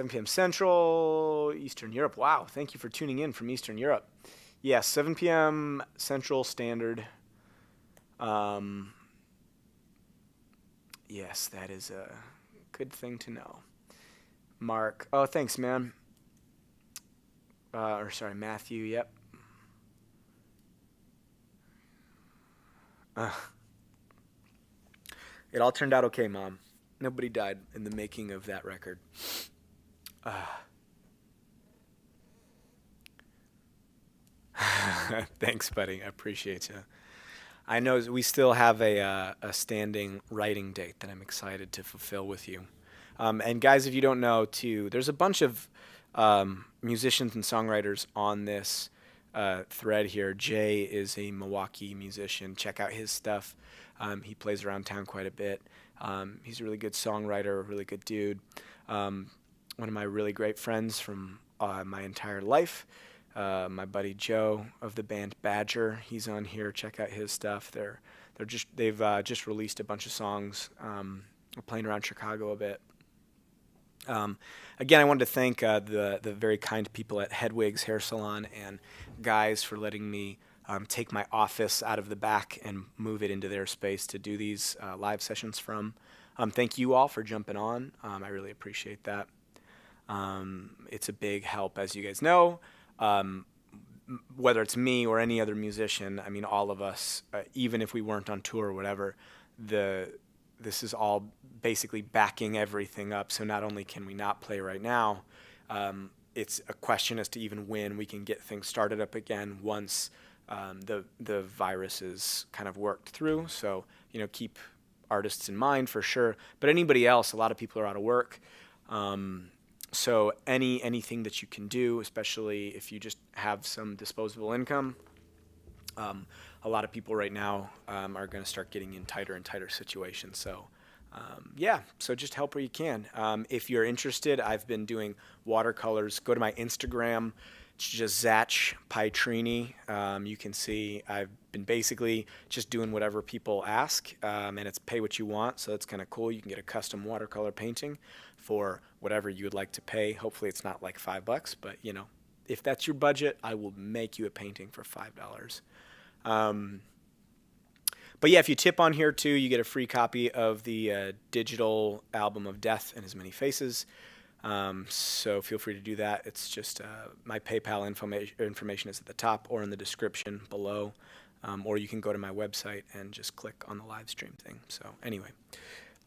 p.m. Central, Eastern Europe. Wow, thank you for tuning in from Eastern Europe. Yes, 7 p.m. Central Standard. Um, yes, that is a good thing to know. Mark. Oh, thanks, man. Or sorry, Matthew. Yep. Uh, it all turned out okay, Mom. Nobody died in the making of that record. Thanks, buddy. I appreciate you. I know we still have a standing writing date that I'm excited to fulfill with you. And guys, if you don't know, too, there's a bunch of musicians and songwriters on this thread here. Jay is a Milwaukee musician. Check out his stuff. He plays around town quite a bit. He's a really good songwriter, a really good dude. One of my really great friends from my entire life. My buddy Joe of the band Badger, he's on here. Check out his stuff. They've just released a bunch of songs. We're playing around Chicago a bit. Again, I wanted to thank the very kind people at Hedwig's Hair Salon and guys for letting me take my office out of the back and move it into their space to do these live sessions from. Thank you all for jumping on. I really appreciate that. It's a big help, as you guys know. Whether it's me or any other musician, I mean, all of us, even if we weren't on tour or whatever, this is all basically backing everything up. So not only can we not play right now, it's a question as to even when we can get things started up again once the virus is kind of worked through. So, keep artists in mind for sure. But anybody else, a lot of people are out of work. So anything that you can do, especially if you just have some disposable income, a lot of people right now are going to start getting in tighter and tighter situations. So so just help where you can. If you're interested, I've been doing watercolors. Go to my Instagram. It's just Zach Pietrini. You can see I've been basically just doing whatever people ask, and it's pay what you want. So that's kind of cool. You can get a custom watercolor painting for whatever you would like to pay. Hopefully it's not like $5, but if that's your budget, I will make you a painting for $5. But yeah, if you tip on here too, you get a free copy of the digital album of Death in As Many Faces. So feel free to do that. It's just my PayPal information is at the top or in the description below. Or you can go to my website and just click on the live stream thing. So anyway,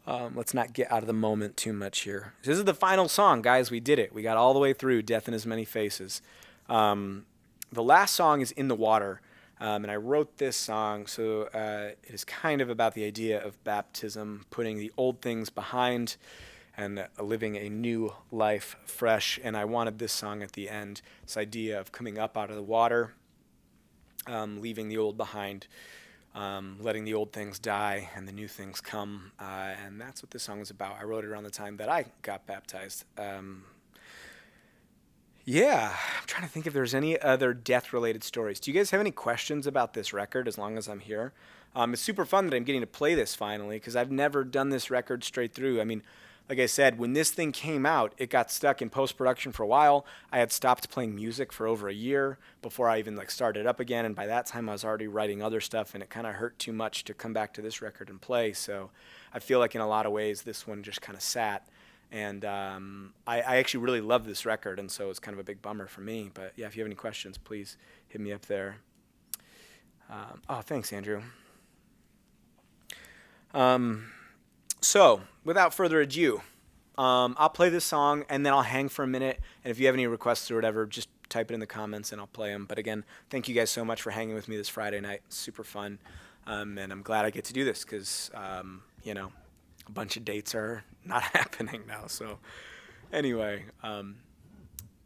let's not get out of the moment too much here. This is the final song, guys. We did it. We got all the way through Death in As Many Faces. The last song is In the Water. And I wrote this song, so it is kind of about the idea of baptism, putting the old things behind and living a new life fresh. And I wanted this song at the end, this idea of coming up out of the water, leaving the old behind, letting the old things die and the new things come. And that's what this song is about. I wrote it around the time that I got baptized. Yeah, I'm trying to think if there's any other death-related stories. Do you guys have any questions about this record as long as I'm here? It's super fun that I'm getting to play this finally because I've never done this record straight through. I mean, like I said, when this thing came out, it got stuck in post-production for a while. I had stopped playing music for over a year before I even started up again, and by that time I was already writing other stuff, and it kind of hurt too much to come back to this record and play. So I feel like in a lot of ways this one just kind of sat. And I actually really love this record, and so it's kind of a big bummer for me. But yeah, if you have any questions, please hit me up there. Thanks, Andrew. So without further ado, I'll play this song, and then I'll hang for a minute. And if you have any requests or whatever, just type it in the comments, and I'll play them. But again, thank you guys so much for hanging with me this Friday night. It's super fun, and I'm glad I get to do this because, a bunch of dates are not happening now. So anyway, and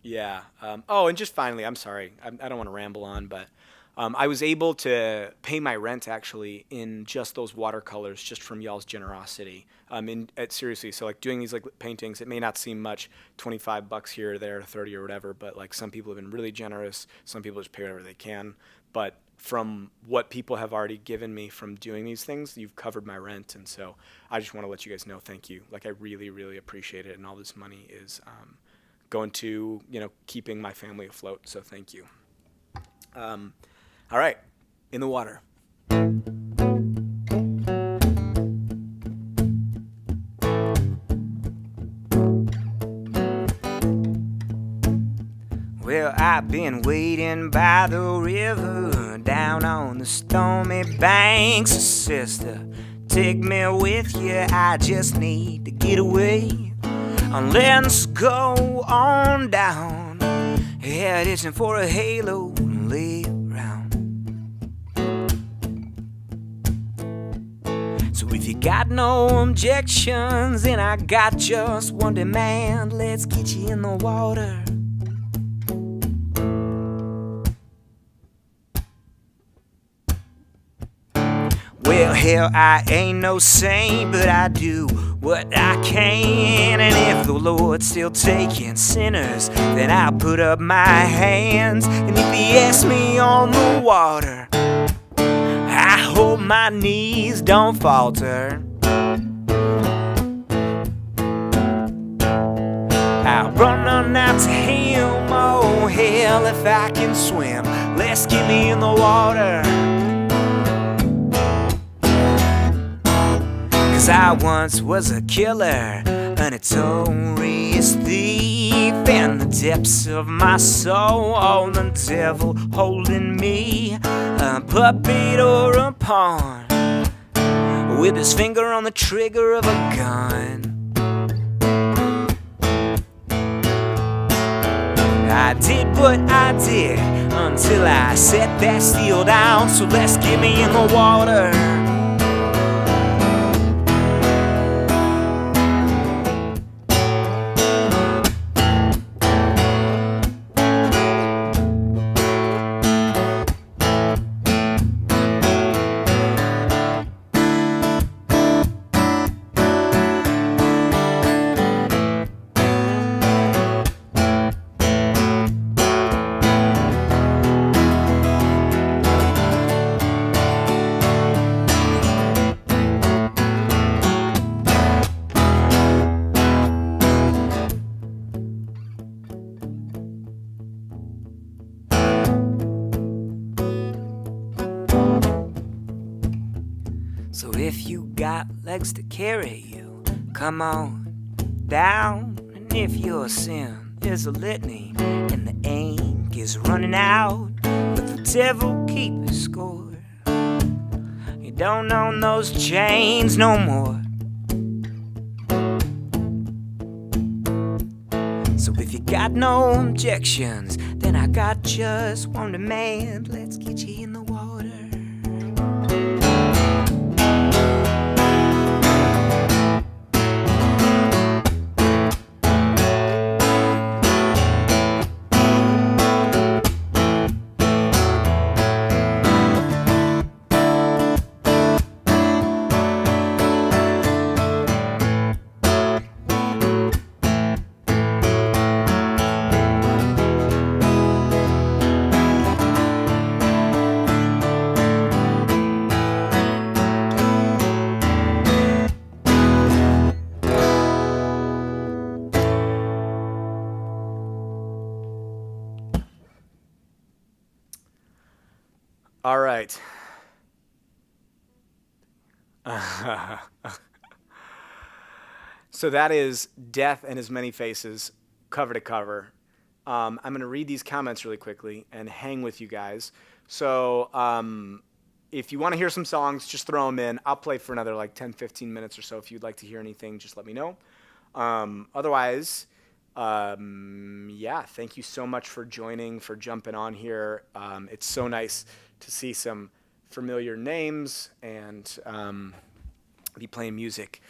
just finally, I'm sorry. I don't want to ramble on, but I was able to pay my rent actually in just those watercolors just from y'all's generosity. Seriously, so doing these paintings, it may not seem much, $25 here or there, 30 or whatever, but some people have been really generous. Some people just pay whatever they can. But from what people have already given me from doing these things, you've covered my rent. And so I just want to let you guys know, thank you. Like, I really, really appreciate it. And all this money is going to, keeping my family afloat. So thank you. All right. In the water. Well, I've been waiting by the river, down on the stormy banks. Sister, take me with you, I just need to get away. And let's go on down, head itching for a halo to lay around. So if you got no objections, then I got just one demand. Let's get you in the water. Well, hell, I ain't no saint, but I do what I can. And if the Lord's still taking sinners, then I'll put up my hands. And if He asks me on the water, I hope my knees don't falter. I'll run on out to Him, oh hell, if I can swim. Let's get me in the water. 'Cause I once was a killer, a notorious thief. In the depths of my soul, oh, the devil holding me, a puppet or a pawn, with his finger on the trigger of a gun. I did what I did until I set that steel down. So let's get me in the water. So if you got legs to carry you, come on down. And if your sin is a litany and the ink is running out, but the devil keep his score, you don't own those chains no more. So if you got no objections, then I got just one demand. Let's get you in the water. All right. So that is Death and His Many Faces, cover to cover. I'm going to read these comments really quickly and hang with you guys. So if you want to hear some songs, just throw them in. I'll play for another like 10, 15 minutes or so. If you'd like to hear anything, just let me know. Otherwise, yeah, thank you so much for joining, for jumping on here. It's so nice to see some familiar names and be playing music.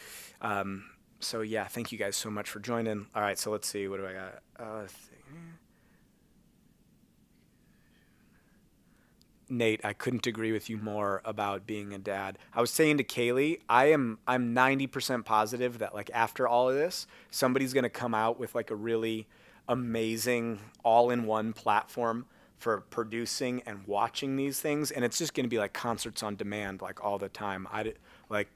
So yeah, thank you guys so much for joining. All right, so let's see, what do I got? Nate, I couldn't agree with you more about being a dad. I was saying to Kaylee, I'm 90% positive that like after all of this, somebody's gonna come out with like a really amazing all-in-one platform for producing and watching these things, and it's just going to be like concerts on demand, like all the time. Like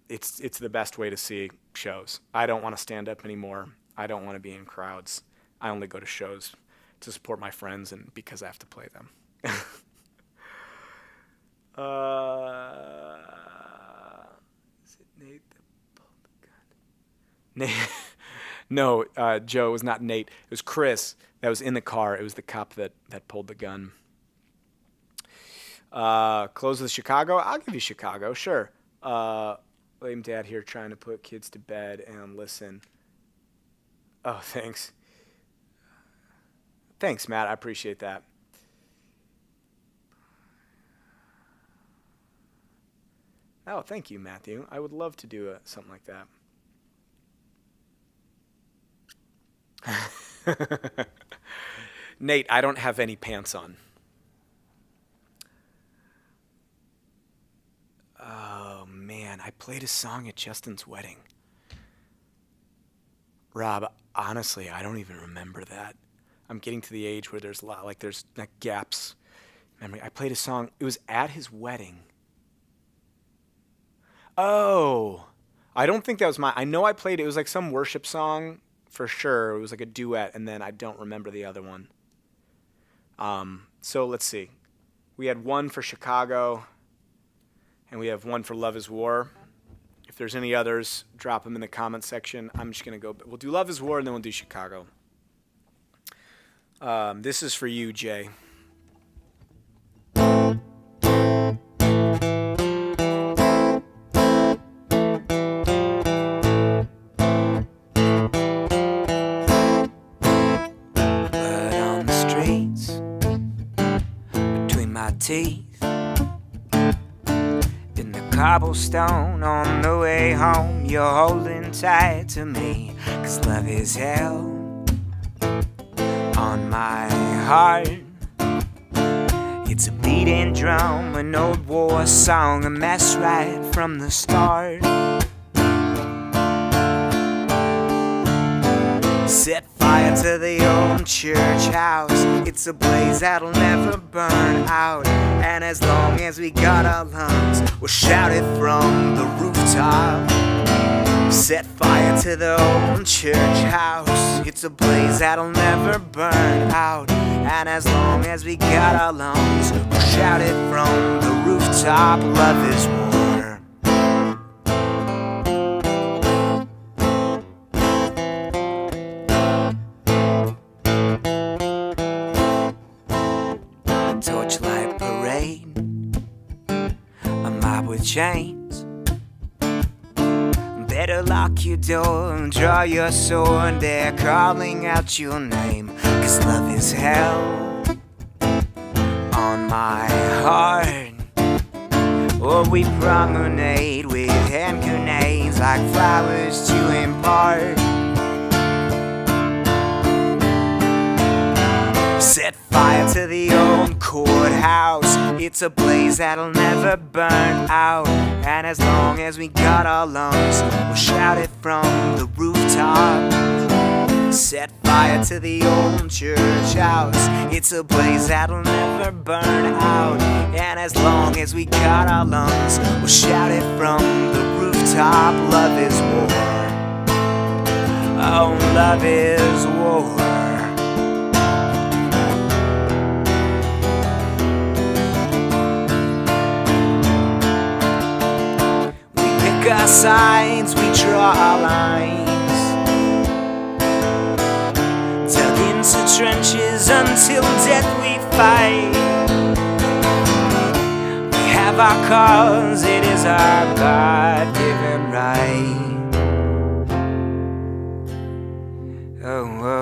it's the best way to see shows. I don't want to stand up anymore. I don't want to be in crowds. I only go to shows to support my friends and because I have to play them. Is it Nate that pulled the gun? Nate. No, Joe, it was not Nate. It was Chris that was in the car. It was the cop that pulled the gun. Close with Chicago? I'll give you Chicago, sure. Lame dad here trying to put kids to bed and listen. Oh, thanks. Thanks, Matt. I appreciate that. Oh, thank you, Matthew. I would love to do something like that. Nate, I don't have any pants on. Oh, man. I played a song at Justin's wedding. Rob, honestly, I don't even remember that. I'm getting to the age where there's a lot, like there's like gaps. Memory. I played a song. It was at his wedding. Oh, I don't think that was I know I played, it was like some worship song for sure. It was like a duet, and then I don't remember the other one. So let's see. We had one for Chicago, and we have one for Love is War. If there's any others, drop them in the comment section. I'm just going to go. We'll do Love is War, and then we'll do Chicago. This is for you, Jay. Teeth in the cobblestone on the way home, you're holding tight to me, 'cause love is hell on my heart. It's a beating drum, an old war song, a mess right from the start. Set fire to the old church house. It's a blaze that'll never burn out. And as long as we got our lungs, we'll shout it from the rooftop. Set fire to the old church house. It's a blaze that'll never burn out. And as long as we got our lungs, we'll shout it from the rooftop. Love is war. Torchlight parade, a mob with chains. Better lock your door and draw your sword. They're calling out your name, 'cause love is hell on my heart. Or we promenade with hand grenades like flowers to impart. Set fire to the old courthouse. It's a blaze that'll never burn out. And as long as we got our lungs, we'll shout it from the rooftop. Set fire to the old church house. It's a blaze that'll never burn out. And as long as we got our lungs, we'll shout it from the rooftop. Love is war. Oh, love is war. Our sides, we draw our lines, dug into trenches until death we fight. We have our cause, it is our God-given right. Oh, oh,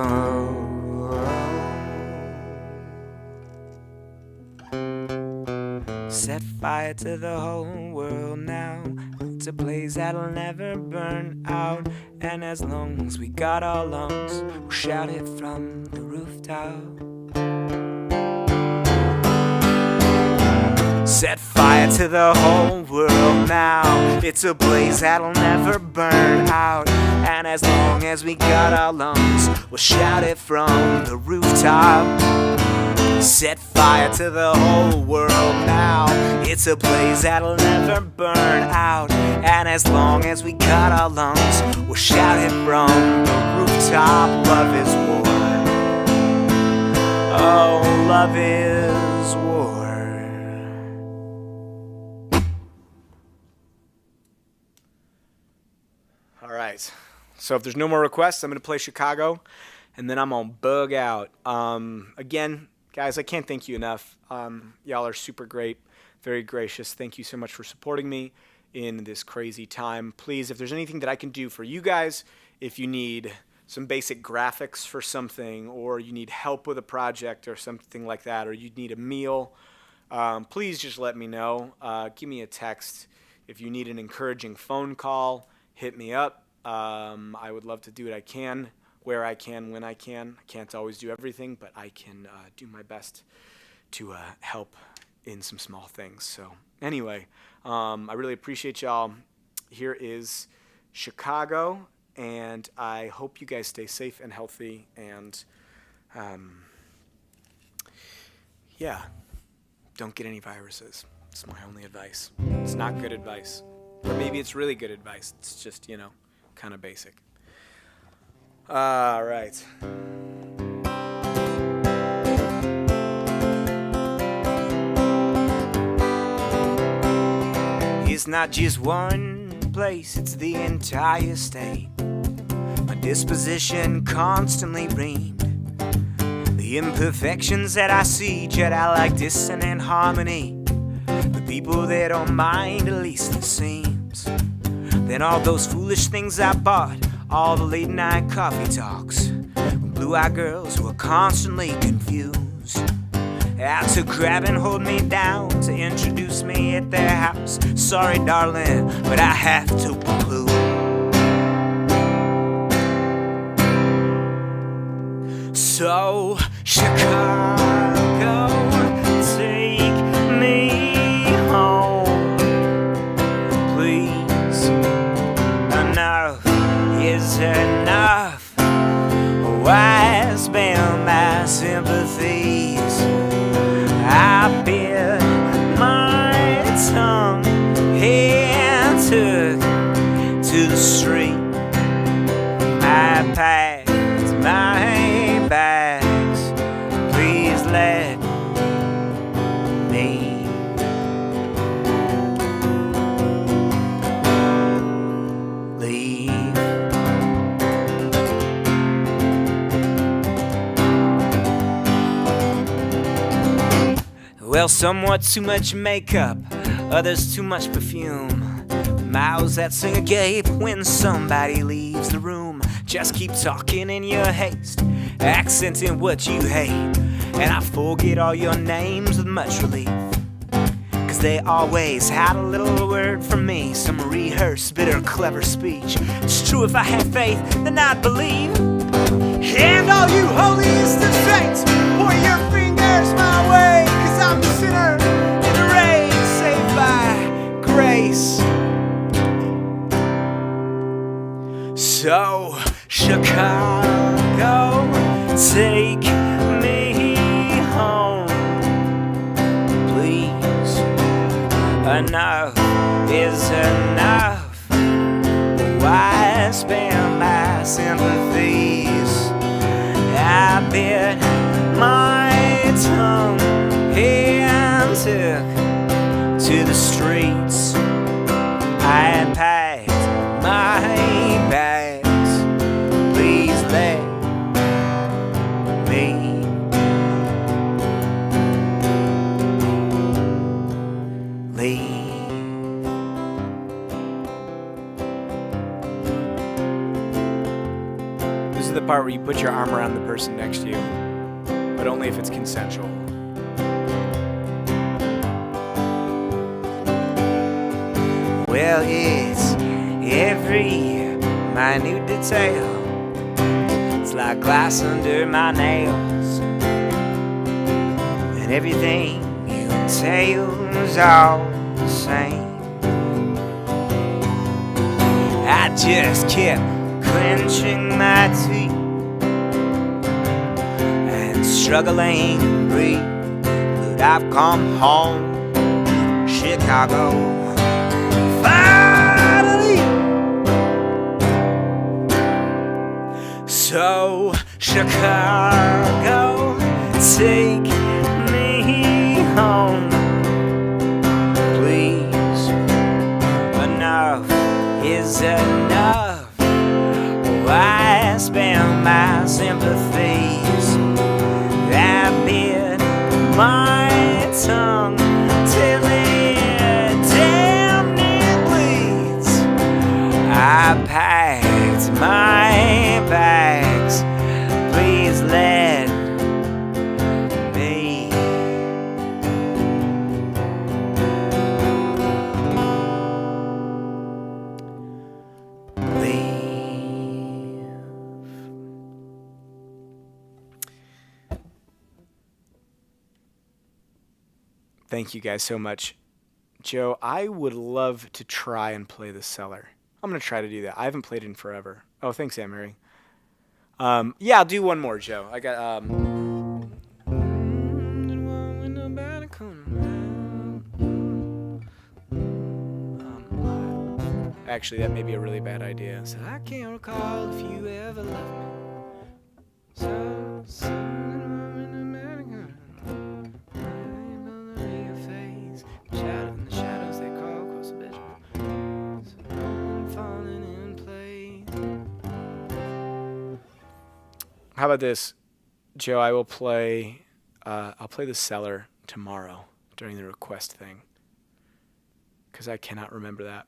oh. Set fire to the whole world now. It's a blaze that'll never burn out. And as long as we got our lungs, we'll shout it from the rooftop. Set fire to the whole world now. It's a blaze that'll never burn out. And as long as we got our lungs, we'll shout it from the rooftop. set fire to the whole world now. It's a blaze that'll never burn out. And as long as we got our lungs, we'll shout it from the rooftop. Love is war. Oh, love is war. All right. So if there's no more requests, I'm going to play Chicago, and then I'm going to bug out. Again, guys, I can't thank you enough. Y'all are super great, very gracious. Thank you so much for supporting me in this crazy time. Please, if there's anything that I can do for you guys, if you need some basic graphics for something, or you need help with a project or something like that, or you need a meal, please just let me know. Give me a text. If you need an encouraging phone call, hit me up. I would love to do what I can, where I can, when I can. I can't always do everything, but I can do my best to help in some small things. So anyway, I really appreciate y'all. Here is Chicago, and I hope you guys stay safe and healthy, and yeah, don't get any viruses. It's my only advice. It's not good advice. Or maybe it's really good advice. It's just, kind of basic. All right. It's not just one place, it's the entire state. My disposition constantly reamed. The imperfections that I see jet out like dissonant harmony. The people that don't mind, at least it seems. Then all those foolish things I bought, all the late night coffee talks, with blue-eyed girls who are constantly confused. Out to grab and hold me down, to introduce me at their house. Sorry, darling, but I have to conclude. So, Chicago, take me home, please. Enough is enough. Why spend my sympathies? I bit my tongue and took to the street. I packed my bags. Please let me leave. Well, somewhat too much makeup, others too much perfume. Mouths that sing agape when somebody leaves the room. Just keep talking in your haste, accenting what you hate, and I forget all your names with much relief. Cause they always had a little word from me, some rehearsed, bitter, clever speech. It's true, if I had faith, then I'd believe. And all you holiest of saints, point your fingers my way, cause I'm the sinner in the rain, saved by grace. So, Chicago, take me home, please. Enough is enough. Why spend my sympathies? I bit my tongue and took to the streets. I packed my bags. Please let me leave. This is the part where you put your arm around the person next to you, but only if it's consensual. Well, it's every minute detail. It's like glass under my nails, and everything you entail is all the same. I just kept clenching my teeth and struggling to breathe, but I've come home, Chicago, finally. So Chicago, take me home, please. Enough is enough. I spend my sympathies. I bit my tongue till it damn near bleeds. I packed my bags. Please let me. Thank you guys so much. Joe, I would love to try and play the cellar. I'm going to try to do that. I haven't played it in forever. Oh, thanks, Anne Mary. Yeah, I'll do one more, Joe. I got, actually, that may be a really bad idea. So I can't recall if you ever loved me. So, in the shadows they call across the bedroom. So I'm falling in place. How about this, Joe? I will play. I'll play the cellar tomorrow during the request thing, because I cannot remember that.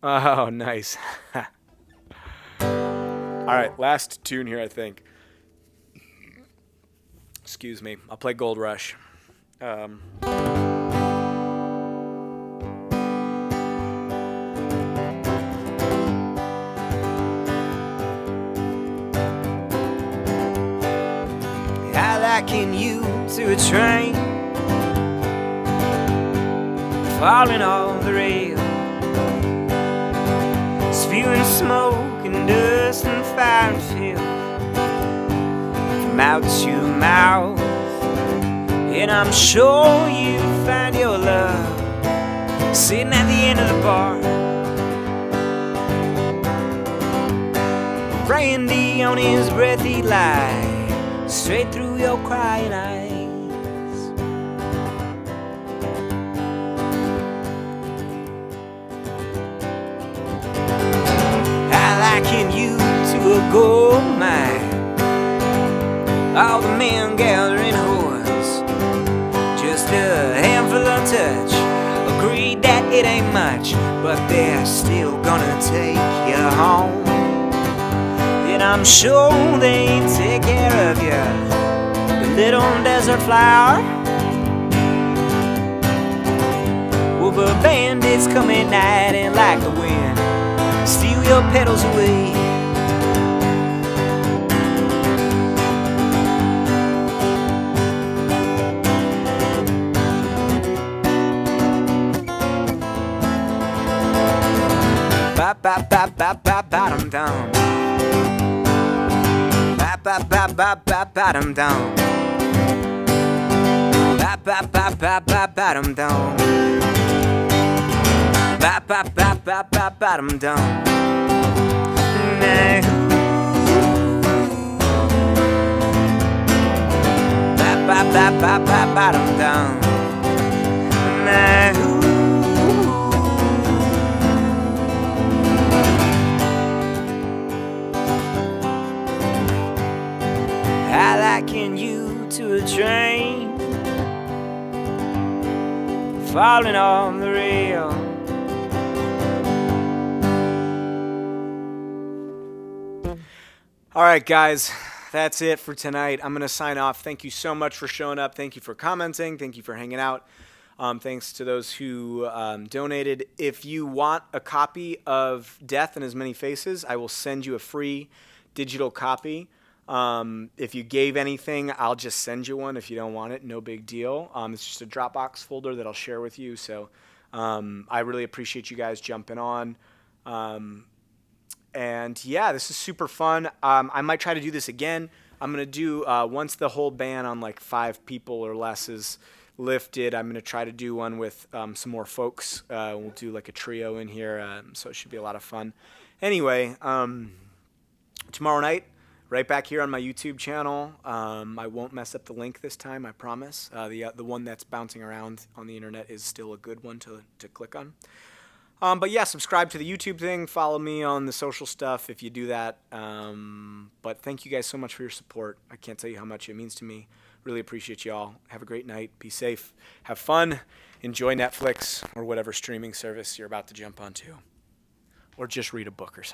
Oh, nice. All right, last tune here, I think. Excuse me. I'll play Gold Rush. I liken you to a train falling off the rail, spewing smoke and dust and fire and filth from mouth to mouth. And I'm sure you find your love sitting at the end of the bar. Brandy on his breath he'd lie straight through your crying eyes. I liken you to a gold mine, all the men gathering hordes, just a handful of touch, agreed that it ain't much, but they're still gonna take you home. And I'm sure they take care of you, the little desert flower. Well, the bandits come at night and like the wind steal your petals away. Ba ba ba ba ba ba dum dum. Ba ba ba ba ba ba dum dum. Ba ba ba ba ba ba dum dum. Ba ba ba ba ba ba dum dum. Ba ba ba ba ba ba dum dum. I liken you to a train falling off the rail. All right, guys, that's it for tonight. I'm going to sign off. Thank you so much for showing up. Thank you for commenting. Thank you for hanging out. Thanks to those who donated. If you want a copy of Death in As Many Faces, I will send you a free digital copy. If you gave anything, I'll just send you one. If you don't want it, no big deal. It's just a Dropbox folder that I'll share with you. So I really appreciate you guys jumping on. And yeah, this is super fun. I might try to do this again. I'm gonna do once the whole ban on like 5 people or less is lifted. I'm gonna try to do one with some more folks. We'll do like a trio in here, so it should be a lot of fun. Anyway, tomorrow night, right back here on my YouTube channel. I won't mess up the link this time, I promise. The one that's bouncing around on the internet is still a good one to click on. But yeah, subscribe to the YouTube thing. Follow me on the social stuff if you do that. But thank you guys so much for your support. I can't tell you how much it means to me. Really appreciate y'all. Have a great night. Be safe. Have fun. Enjoy Netflix or whatever streaming service you're about to jump onto. Or just read a book or something.